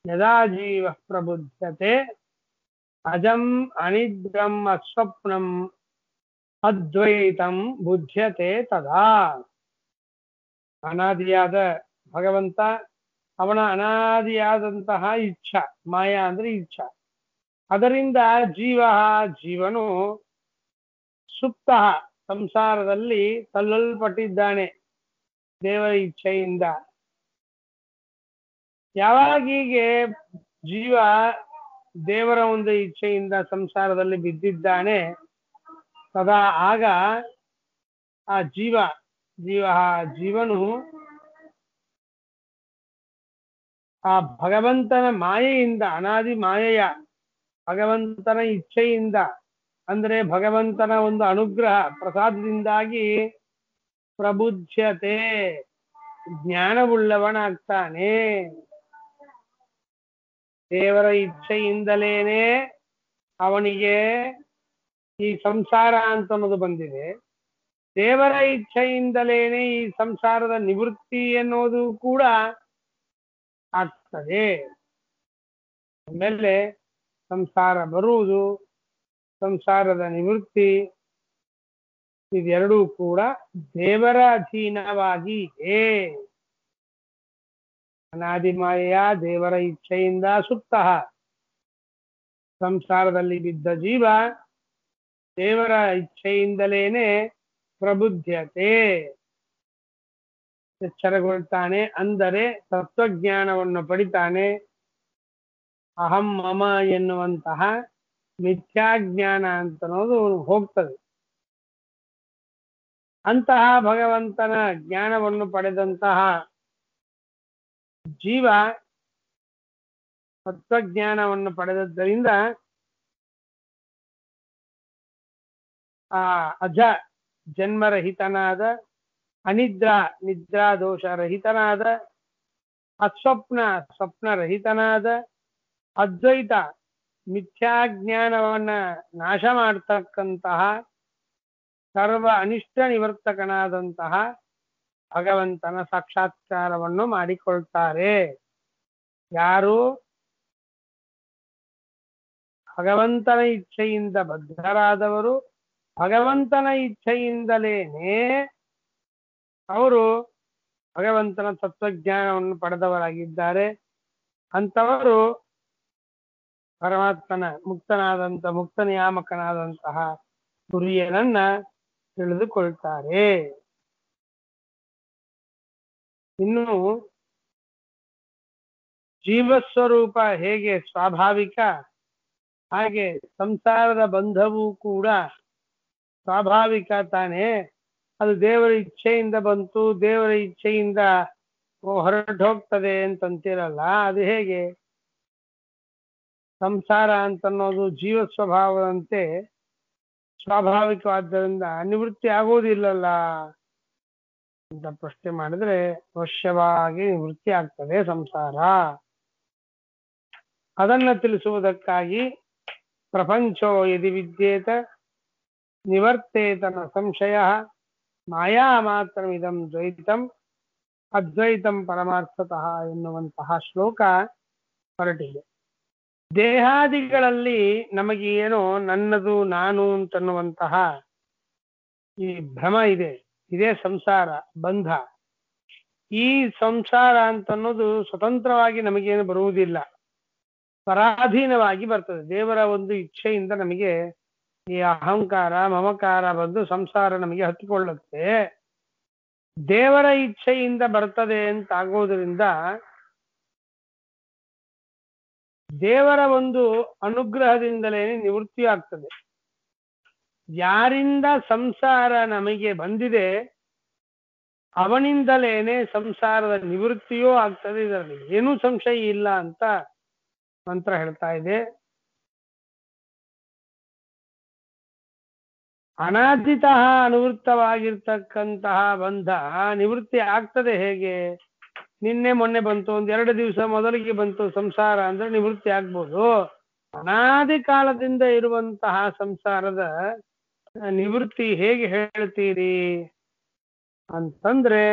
A: ಯದಾ ಜೀವ ಪ್ರಬುದ್ಧತೆ ಅಜಂ ಅನಿದ್ರಂ ಅಸ್ವಪ್ನಂ ಅದ್ವೈತಂ ಬುದ್ಧ್ಯತೆ ತದಾ. ಅನಾದಿಯಾದ ಭಗವಂತ, ಅವನ ಅನಾದಿಯಾದಂತಹ ಇಚ್ಛಾ, ಮಾಯಾ ಅಂದ್ರೆ ಇಚ್ಛಾ, ಅದರಿಂದ ಜೀವನು ಸುಪ್ತ ಸಂಸಾರದಲ್ಲಿ ತಳ್ಳಲ್ಪಟ್ಟಿದ್ದಾನೆ ದೇವರ ಇಚ್ಛೆಯಿಂದ. ಯಾವಾಗೀಗೆ ಜೀವ ದೇವರ ಒಂದು ಇಚ್ಛೆಯಿಂದ ಸಂಸಾರದಲ್ಲಿ ಬಿದ್ದಿದ್ದಾನೆ ಸದಾ ಆಗ ಆ ಜೀವನು ಆ ಭಗವಂತನ ಮಾಯೆಯಿಂದ, ಅನಾದಿ ಮಾಯೆಯ ಭಗವಂತನ ಇಚ್ಛೆಯಿಂದ, ಅಂದ್ರೆ ಭಗವಂತನ ಒಂದು ಅನುಗ್ರಹ ಪ್ರಸಾದದಿಂದಾಗಿ ಪ್ರಬುದ್ಧತೆ, ಜ್ಞಾನವುಳ್ಳವನಾಗ್ತಾನೆ. ದೇವರ ಇಚ್ಛೆಯಿಂದಲೇನೆ ಅವನಿಗೆ ಈ ಸಂಸಾರ ಅಂತ ಅನ್ನೋದು ಬಂದಿದೆ. ದೇವರ ಇಚ್ಛೆಯಿಂದಲೇನೆ ಈ ಸಂಸಾರದ ನಿವೃತ್ತಿ ಎನ್ನುವುದು ಕೂಡ ಆಗ್ತದೆ. ಆಮೇಲೆ ಸಂಸಾರ ಬರುವುದು, ಸಂಸಾರದ ನಿವೃತ್ತಿ, ಇದೆರಡೂ ಕೂಡ ದೇವರ ಅಧೀನವಾಗಿ ಇದೆ. ಅನಾದಿಮಾಯೆಯ ದೇವರ ಇಚ್ಛೆಯಿಂದ ಸುತ್ತ ಸಂಸಾರದಲ್ಲಿ ಬಿದ್ದ ಜೀವ ದೇವರ ಇಚ್ಛೆಯಿಂದಲೇನೆ ಪ್ರಬುದ್ಧತೆ, ಎಚ್ಚರಗೊಳ್ತಾನೆ. ಅಂದರೆ ತತ್ವಜ್ಞಾನವನ್ನು ಪಡಿತಾನೆ. ಅಹಂ ಮಮ ಎನ್ನುವಂತಹ ಮಿಥ್ಯಾಜ್ಞಾನ ಅಂತ ಅನ್ನೋದು ಹೋಗ್ತದೆ. ಅಂತಹ ಭಗವಂತನ ಜ್ಞಾನವನ್ನು ಪಡೆದಂತಹ ಜೀವ ತತ್ವಜ್ಞಾನವನ್ನು ಪಡೆದದ್ದರಿಂದ ಆ ಅಜ ಜನ್ಮರಹಿತನಾದ, ಅನಿದ್ರಾ ನಿದ್ರಾ ದೋಷ ರಹಿತನಾದ, ಅಸ್ವಪ್ನ ಸ್ವಪ್ನರಹಿತನಾದ, ಅದ್ವೈತ ಮಿಥ್ಯಾಜ್ಞಾನವನ್ನ ನಾಶ ಮಾಡ್ತಕ್ಕಂತಹ, ಸರ್ವ ಅನಿಷ್ಟ ನಿವರ್ತಕನಾದಂತಹ ಭಗವಂತನ ಸಾಕ್ಷಾತ್ಕಾರವನ್ನು ಮಾಡಿಕೊಳ್ತಾರೆ. ಯಾರು ಭಗವಂತನ ಇಚ್ಛೆಯಿಂದ ಬದ್ಧರಾದವರು, ಭಗವಂತನ ಇಚ್ಛೆಯಿಂದಲೇನೆ ಅವರು ಭಗವಂತನ ತತ್ವಜ್ಞಾನವನ್ನು ಪಡೆದವರಾಗಿದ್ದಾರೆ. ಅಂಥವರು ಪರಮಾತ್ಮನ ಮುಕ್ತ ನಿಯಾಮಕನಾದಂತಹ ಗುರಿಯನನ್ನ ತಿಳಿದುಕೊಳ್ತಾರೆ. ಇನ್ನು ಜೀವಸ್ವರೂಪ ಹೇಗೆ ಸ್ವಾಭಾವಿಕ, ಹಾಗೆ ಸಂಸಾರದ ಬಂಧವೂ ಕೂಡ ಸ್ವಾಭಾವಿಕ ತಾನೇ. ಅದು ದೇವರ ಇಚ್ಛೆಯಿಂದ ಬಂತು, ದೇವರ ಇಚ್ಛೆಯಿಂದ ಹೊರಟು ಹೋಗ್ತದೆ ಅಂತಂತಿರಲ್ಲ. ಅದು ಹೇಗೆ? ಸಂಸಾರ ಅಂತನ್ನೋದು ಜೀವ ಸ್ವಭಾವದಂತೆ ಸ್ವಾಭಾವಿಕವಾದ್ದರಿಂದ ನಿವೃತ್ತಿ ಆಗೋದಿಲ್ಲಲ್ಲ ಅಂತ ಪ್ರಶ್ನೆ ಮಾಡಿದ್ರೆ, ಅವಶ್ಯವಾಗಿ ನಿವೃತ್ತಿ ಆಗ್ತದೆ ಸಂಸಾರ. ಅದನ್ನ ತಿಳಿಸುವುದಕ್ಕಾಗಿ ಪ್ರಪಂಚೋ ಯದಿ ವಿದ್ಯೇತ ನಿವರ್ತೇತನ ಸಂಶಯ ಮಾಯಾ ಮಾತ್ರಮಿದಂ ದ್ವೈತಂ ಅದ್ವೈತಂ ಪರಮಾರ್ಥತಃ ಎನ್ನುವಂತಹ ಶ್ಲೋಕ ಹೊರಟಿದೆ. ದೇಹಾದಿಗಳಲ್ಲಿ ನಮಗೆ ಏನೋ ನನ್ನದು ನಾನು ಅಂತನ್ನುವಂತಹ ಈ ಭ್ರಮ ಇದೆ. ಇದೇ ಸಂಸಾರ ಬಂಧ. ಈ ಸಂಸಾರ ಅಂತನ್ನೋದು ಸ್ವತಂತ್ರವಾಗಿ ನಮಗೇನು ಬರುವುದಿಲ್ಲ, ಪರಾಧೀನವಾಗಿ ಬರ್ತದೆ. ದೇವರ ಒಂದು ಇಚ್ಛೆಯಿಂದ ನಮಗೆ ಈ ಅಹಂಕಾರ ಮಮಕಾರ ಬಂದು ಸಂಸಾರ ನಮಗೆ ಹತ್ತಿಕೊಳ್ಳುತ್ತೆ. ದೇವರ ಇಚ್ಛೆಯಿಂದ ಬರ್ತದೆ ಅಂತ ಆಗೋದ್ರಿಂದ ದೇವರ ಒಂದು ಅನುಗ್ರಹದಿಂದಲೇ ನಿವೃತ್ತಿ ಆಗ್ತದೆ. ಯಾರಿಂದ ಸಂಸಾರ ನಮಗೆ ಬಂದಿದೆ ಅವನಿಂದಲೇನೆ ಸಂಸಾರದ ನಿವೃತ್ತಿಯೂ ಆಗ್ತದೆ. ಇದರಲ್ಲಿ ಏನೂ ಸಂಶಯ ಇಲ್ಲ ಅಂತ ಮಂತ್ರ ಹೇಳ್ತಾ ಇದೆ. ಅನಾದಿತಃ ಅನುವೃತ್ತವಾಗಿರ್ತಕ್ಕಂತಹ ಬಂಧ ನಿವೃತ್ತಿ ಆಗ್ತದೆ ಹೇಗೆ? ನಿನ್ನೆ ಮೊನ್ನೆ ಬಂತು, ಒಂದೆರಡು ದಿವಸ ಮೊದಲಿಗೆ ಬಂತು ಸಂಸಾರ ಅಂದ್ರೆ ನಿವೃತ್ತಿ ಆಗ್ಬೋದು. ಅನಾದಿ ಕಾಲದಿಂದ ಇರುವಂತಹ ಸಂಸಾರದ ನಿವೃತ್ತಿ ಹೇಗೆ ಹೇಳ್ತೀರಿ ಅಂತಂದ್ರೆ,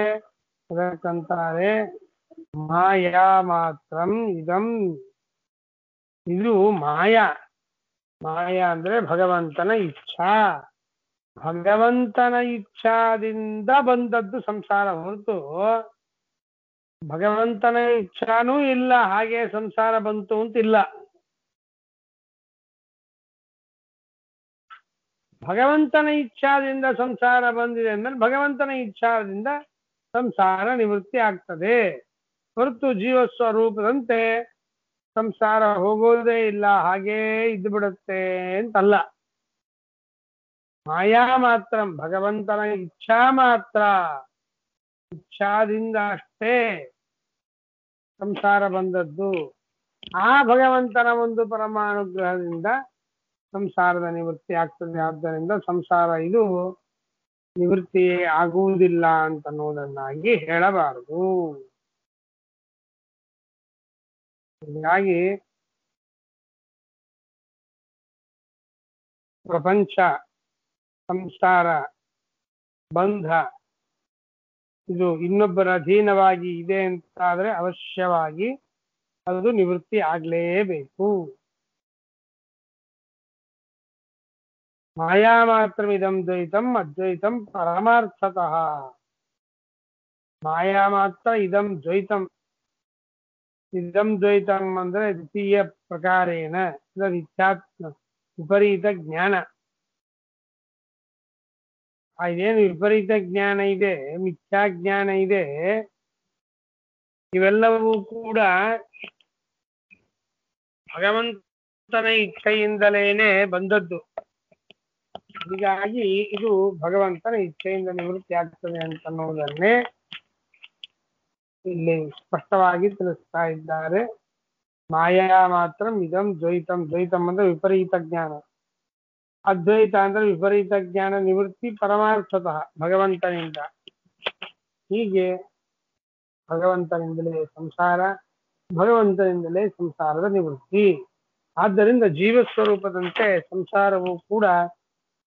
A: ಅದಕ್ಕಂತಾರೆ ಮಾಯಾ ಮಾತ್ರಂ ಇದಂ. ಇದು ಮಾಯಾ. ಮಾಯಾ ಅಂದ್ರೆ ಭಗವಂತನ ಇಚ್ಛಾ. ಭಗವಂತನ ಇಚ್ಛಾದಿಂದ ಬಂದದ್ದು ಸಂಸಾರ ಹೊರತು ಭಗವಂತನ ಇಚ್ಛಾನೂ ಇಲ್ಲ ಹಾಗೆ ಸಂಸಾರ ಬಂತು ಅಂತಿಲ್ಲ. ಭಗವಂತನ ಇಚ್ಛಾದಿಂದ ಸಂಸಾರ ಬಂದಿದೆ ಅಂದ್ರೆ ಭಗವಂತನ ಇಚ್ಛಾದಿಂದ ಸಂಸಾರ ನಿವೃತ್ತಿ ಆಗ್ತದೆ ಹೊರತು ಜೀವಸ್ವರೂಪದಂತೆ ಸಂಸಾರ ಹೋಗೋದೇ ಇಲ್ಲ, ಹಾಗೇ ಇದ್ದು ಬಿಡುತ್ತೆ ಅಂತಲ್ಲ. ಮಾಯಾ ಮಾತ್ರ, ಭಗವಂತನ ಇಚ್ಛಾ ಮಾತ್ರ, ಇಚ್ಛಾದಿಂದ ಅಷ್ಟೇ ಸಂಸಾರ ಬಂದದ್ದು. ಆ ಭಗವಂತನ ಒಂದು ಪರಮಾನುಗ್ರಹದಿಂದ ಸಂಸಾರದ ನಿವೃತ್ತಿ ಆಗ್ತದೆ. ಆದ್ದರಿಂದ ಸಂಸಾರ ಇದು ನಿವೃತ್ತಿ ಆಗುವುದಿಲ್ಲ ಅಂತನ್ನುವುದನ್ನಾಗಿ ಹೇಳಬಾರದು. ಹೀಗಾಗಿ ಪ್ರಪಂಚ, ಸಂಸಾರ, ಬಂಧ ಇದು ಇನ್ನೊಬ್ಬರ ಅಧೀನವಾಗಿ ಇದೆ ಅಂತಾದ್ರೆ ಅವಶ್ಯವಾಗಿ ಅದು ನಿವೃತ್ತಿ ಆಗ್ಲೇಬೇಕು. ಮಾಯಾ ಮಾತ್ರ ಇದಂ ದ್ವೈತಂ ಅದ್ವೈತಂ ಪರಮಾರ್ಥತಃ. ಮಾಯಾ ಮಾತ್ರ ಇದಂ ದ್ವೈತಂ. ಇದಂ ದ್ವೈತಂ ಅಂದ್ರೆ ದ್ವಿತೀಯ ಪ್ರಕಾರೇಣ ವಿಪರೀತ ಜ್ಞಾನ. ಇದೇನು ವಿಪರೀತ ಜ್ಞಾನ ಇದೆ, ಮಿಥ್ಯಾ ಜ್ಞಾನ ಇದೆ, ಇವೆಲ್ಲವೂ ಕೂಡ ಭಗವಂತನ ಇಚ್ಛೆಯಿಂದಲೇನೆ ಬಂದದ್ದು. ಹೀಗಾಗಿ ಇದು ಭಗವಂತನ ಇಚ್ಛೆಯಿಂದ ನಿವೃತ್ತಿ ಆಗ್ತದೆ ಅಂತನ್ನುವುದನ್ನೇ ಇಲ್ಲಿ ಸ್ಪಷ್ಟವಾಗಿ ತಿಳಿಸ್ತಾ ಇದ್ದಾರೆ. ಮಾಯಾ ಮಾತ್ರ ಇದಂ ದ್ವೈತಂ. ದ್ವೈತಂ ಅಂದ್ರೆ ವಿಪರೀತ ಜ್ಞಾನ, ಅದ್ವೈತ ಅಂದ್ರೆ ವಿಪರೀತ ಜ್ಞಾನ ನಿವೃತ್ತಿ ಪರಮಾರ್ಥತಃ ಭಗವಂತನಿಂದ. ಹೀಗೆ ಭಗವಂತನಿಂದಲೇ ಸಂಸಾರ, ಭಗವಂತನಿಂದಲೇ ಸಂಸಾರದ ನಿವೃತ್ತಿ. ಆದ್ದರಿಂದ ಜೀವಸ್ವರೂಪದಂತೆ ಸಂಸಾರವು ಕೂಡ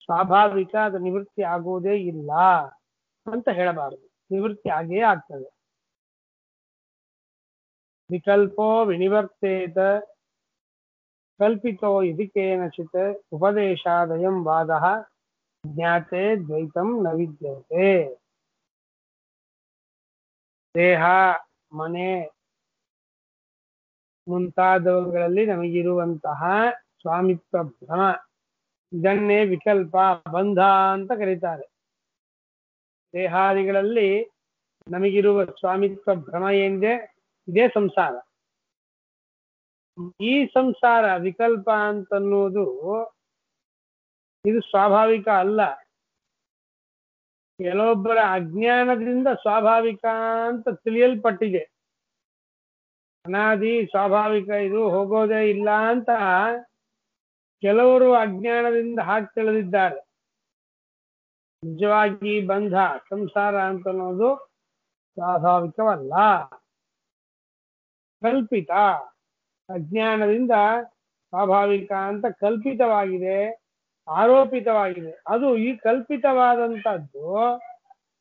A: ಸ್ವಾಭಾವಿಕ, ಅದು ನಿವೃತ್ತಿ ಆಗುವುದೇ ಇಲ್ಲ ಅಂತ ಹೇಳಬಾರದು. ನಿವೃತ್ತಿ ಆಗೇ ಆಗ್ತದೆ. ವಿಕಲ್ಪೋ ವಿನಿವರ್ತೇತ ಕಲ್ಪಿತೋ ಇತಿ ಕೇನಚಿತ್ ಉಪದೇಶಾದಯಂ ವಾದಃ ಜ್ಞಾತೆ ದ್ವೈತಂ ನ ವಿದ್ಯತೆ. ದೇಹ, ಮನೆ ಮುಂತಾದವುಗಳಲ್ಲಿ ನಮಗಿರುವಂತಹ ಸ್ವಾಮಿತ್ವ ಭ್ರಮ, ಇದನ್ನೇ ವಿಕಲ್ಪ, ಬಂಧ ಅಂತ ಕರೀತಾರೆ. ದೇಹಾದಿಗಳಲ್ಲಿ ನಮಗಿರುವ ಸ್ವಾಮಿತ್ವ ಭ್ರಮ ಏನಿದೆ, ಇದೇ ಸಂಸಾರ. ಈ ಸಂಸಾರ ವಿಕಲ್ಪ ಅಂತನ್ನುವುದು ಇದು ಸ್ವಾಭಾವಿಕ ಅಲ್ಲ. ಕೆಲವೊಬ್ಬರ ಅಜ್ಞಾನದಿಂದ ಸ್ವಾಭಾವಿಕ ಅಂತ ತಿಳಿಯಲ್ಪಟ್ಟಿದೆ. ಅನಾದಿ ಸ್ವಾಭಾವಿಕ, ಇದು ಹೋಗೋದೇ ಇಲ್ಲ ಅಂತ ಕೆಲವರು ಅಜ್ಞಾನದಿಂದ ಹಾಕಿ ತಿಳಿದಿದ್ದಾರೆ. ನಿಜವಾಗಿ ಬಂಧ, ಸಂಸಾರ ಅಂತನ್ನೋದು ಸ್ವಾಭಾವಿಕವಲ್ಲ, ಕಲ್ಪಿತ. ಅಜ್ಞಾನದಿಂದ ಸ್ವಾಭಾವಿಕ ಅಂತ ಕಲ್ಪಿತವಾಗಿದೆ, ಆರೋಪಿತವಾಗಿದೆ. ಅದು ಈ ಕಲ್ಪಿತವಾದಂಥದ್ದು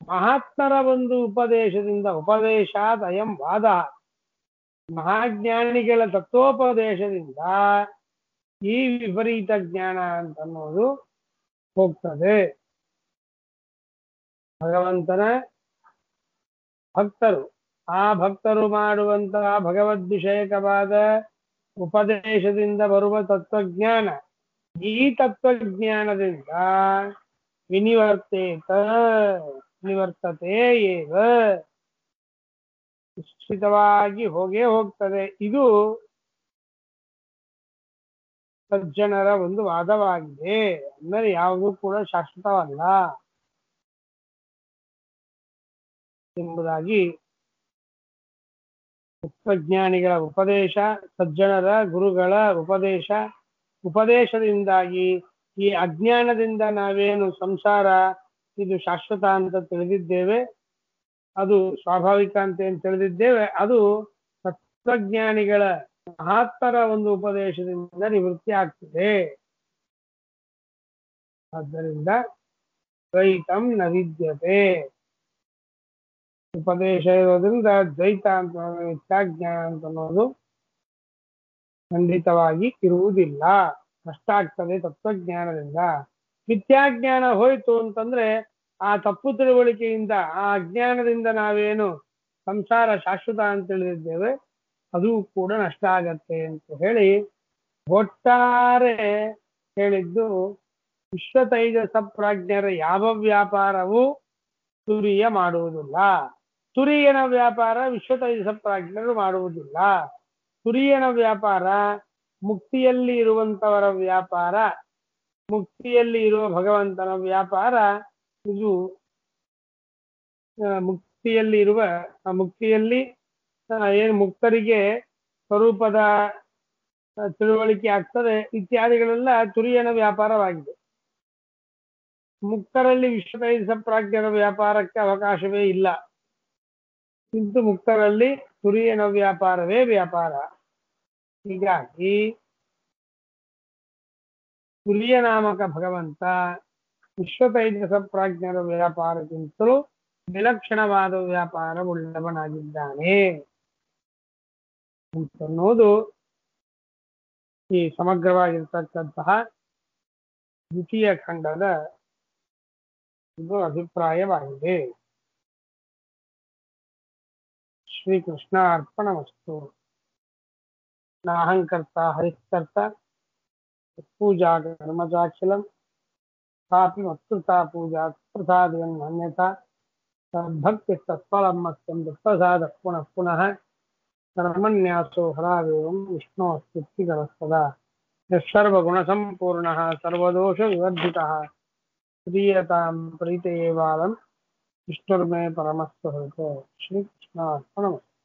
A: ಮಹಾತ್ಮರ ಒಂದು ಉಪದೇಶದಿಂದ, ಉಪದೇಶಾತ್ ಅಯಂ ವಾದ, ಮಹಾಜ್ಞಾನಿಗಳ ತತ್ವೋಪದೇಶದಿಂದ ಈ ವಿಪರೀತ ಜ್ಞಾನ ಅಂತನ್ನೋದು ಹೋಗ್ತದೆ. ಭಗವಂತನ ಭಕ್ತರು, ಆ ಭಕ್ತರು ಮಾಡುವಂತಹ ಭಗವದ್ ವಿಷಯಕವಾದ ಉಪದೇಶದಿಂದ ಬರುವ ತತ್ವಜ್ಞಾನ, ಈ ತತ್ವಜ್ಞಾನದಿಂದ ನಿವರ್ತತೆ ಏವ, ನಿಶ್ಚಿತವಾಗಿ ಹೋಗೇ ಹೋಗ್ತದೆ. ಇದು ಸಜ್ಜನರ ಒಂದು ವಾದವಾಗಿದೆ. ಅಂದರೆ ಯಾವುದೂ ಕೂಡ ಶಾಶ್ವತವಲ್ಲ ಎಂಬುದಾಗಿ ತತ್ವಜ್ಞಾನಿಗಳ ಉಪದೇಶ, ಸಜ್ಜನರ ಗುರುಗಳ ಉಪದೇಶದಿಂದಾಗಿ ಈ ಅಜ್ಞಾನದಿಂದ ನಾವೇನು ಸಂಸಾರ ಇದು ಶಾಶ್ವತ ಅಂತ ತಿಳಿದಿದ್ದೇವೆ, ಅದು ಸ್ವಾಭಾವಿಕ ಅಂತ ಏನು ತಿಳಿದಿದ್ದೇವೆ, ಅದು ತತ್ವಜ್ಞಾನಿಗಳ ಮಹಾತ್ಮರ ಒಂದು ಉಪದೇಶದಿಂದ ನಿವೃತ್ತಿ ಆಗ್ತದೆ. ಆದ್ದರಿಂದ ದ್ವೈತಂ ನ ವಿದ್ಯತೆ. ಉಪದೇಶ ಇರೋದ್ರಿಂದ ದ್ವೈತ ಅಂತ ಮಿಥ್ಯಾಜ್ಞಾನ ಅಂತ ಅನ್ನೋದು ಖಂಡಿತವಾಗಿ ಇರುವುದಿಲ್ಲ, ಕಷ್ಟ ಆಗ್ತದೆ ತತ್ವಜ್ಞಾನದಿಂದ. ಮಿಥ್ಯಾಜ್ಞಾನ ಹೋಯ್ತು ಅಂತಂದ್ರೆ ಆ ತಪ್ಪು ತಿಳುವಳಿಕೆಯಿಂದ, ಆ ಅಜ್ಞಾನದಿಂದ ನಾವೇನು ಸಂಸಾರ ಶಾಶ್ವತ ಅಂತ ತಿಳಿದಿದ್ದೇವೆ ಅದು ಕೂಡ ನಷ್ಟ ಆಗತ್ತೆ ಅಂತ ಹೇಳಿ ಒಟ್ಟಾರೆ ಹೇಳಿದ್ದು. ವಿಶ್ವತೈಜಸ ಪ್ರಾಜ್ಞರ ಯಾವ ವ್ಯಾಪಾರವೂ ತುರಿಯ ಮಾಡುವುದಿಲ್ಲ. ತುರಿಯನ ವ್ಯಾಪಾರ ವಿಶ್ವತೈಜಸ ಪ್ರಾಜ್ಞರು ಮಾಡುವುದಿಲ್ಲ. ತುರಿಯನ ವ್ಯಾಪಾರ ಮುಕ್ತಿಯಲ್ಲಿ ಇರುವಂತವರ ವ್ಯಾಪಾರ, ಮುಕ್ತಿಯಲ್ಲಿ ಇರುವ ಭಗವಂತನ ವ್ಯಾಪಾರ. ಇದು ಮುಕ್ತಿಯಲ್ಲಿ ಏನು ಮುಕ್ತರಿಗೆ ಸ್ವರೂಪದ ತಿಳುವಳಿಕೆ ಆಗ್ತದೆ ಇತ್ಯಾದಿಗಳೆಲ್ಲ ತುರಿಯನ ವ್ಯಾಪಾರವಾಗಿದೆ. ಮುಕ್ತರಲ್ಲಿ ವಿಶ್ವತೈಜಸ ಪ್ರಾಜ್ಞರ ವ್ಯಾಪಾರಕ್ಕೆ ಅವಕಾಶವೇ ಇಲ್ಲ. ಕಿಂತು ಮುಕ್ತರಲ್ಲಿ ತುರಿಯನ ವ್ಯಾಪಾರವೇ ವ್ಯಾಪಾರ. ಹೀಗಾಗಿ ತುರಿಯ ನಾಮಕ ಭಗವಂತ ವಿಶ್ವತೈಜಸ ಪ್ರಾಜ್ಞರ ವ್ಯಾಪಾರಕ್ಕಿಂತಲೂ ವಿಲಕ್ಷಣವಾದ ವ್ಯಾಪಾರವುಳ್ಳವನಾಗಿದ್ದಾನೆ ಅಂತನ್ನೋದು ಈ ಸಮಗ್ರವಾಗಿರ್ತಕ್ಕಂತಹ ದ್ವಿತೀಯ ಖಂಡದ ಇದು ಅಭಿಪ್ರಾಯವಾಗಿದೆ. ಶ್ರೀಕೃಷ್ಣ ಅರ್ಪಣಮಸ್ತು. ನಾಹಂಕರ್ತ ಹರಿಕರ್ತ ಪೂಜಾ ಕರ್ಮಚಾಖಿಲಂ ತಾಪಿ ಮತ್ಕೃತಾ ಪೂಜಾ ಪ್ರಸಾದೇನ ಅನ್ಯಥಾ ತದ್ಭಕ್ತಿ ತತ್ಫಲಂ ಮತ್ಯಂ ಪ್ರಸಾದ ಪುನಃ ಪುನಃ ಕರ್ಮನ್ಯಾಸೋ ಹರಾವೇವಂ ವಿಷ್ಣೋ ಸ್ತುತಿಕರಸ್ತದಾ ಯಸ್ಸರ್ವಗುಣಸಂಪೂರ್ಣಃ ಸರ್ವದೋಷ ವಿವರ್ಜಿತಃ ಪ್ರೀಯತಾಂ ಪ್ರೀತಯೇವಾಲಂ ವಿಷ್ಣುರ್ಮೇ ಪರಮಸ್ವರೂಪೋ. ಶ್ರೀಕೃಷ್ಣ ಅರ್ಪಣಮಸ್ತು.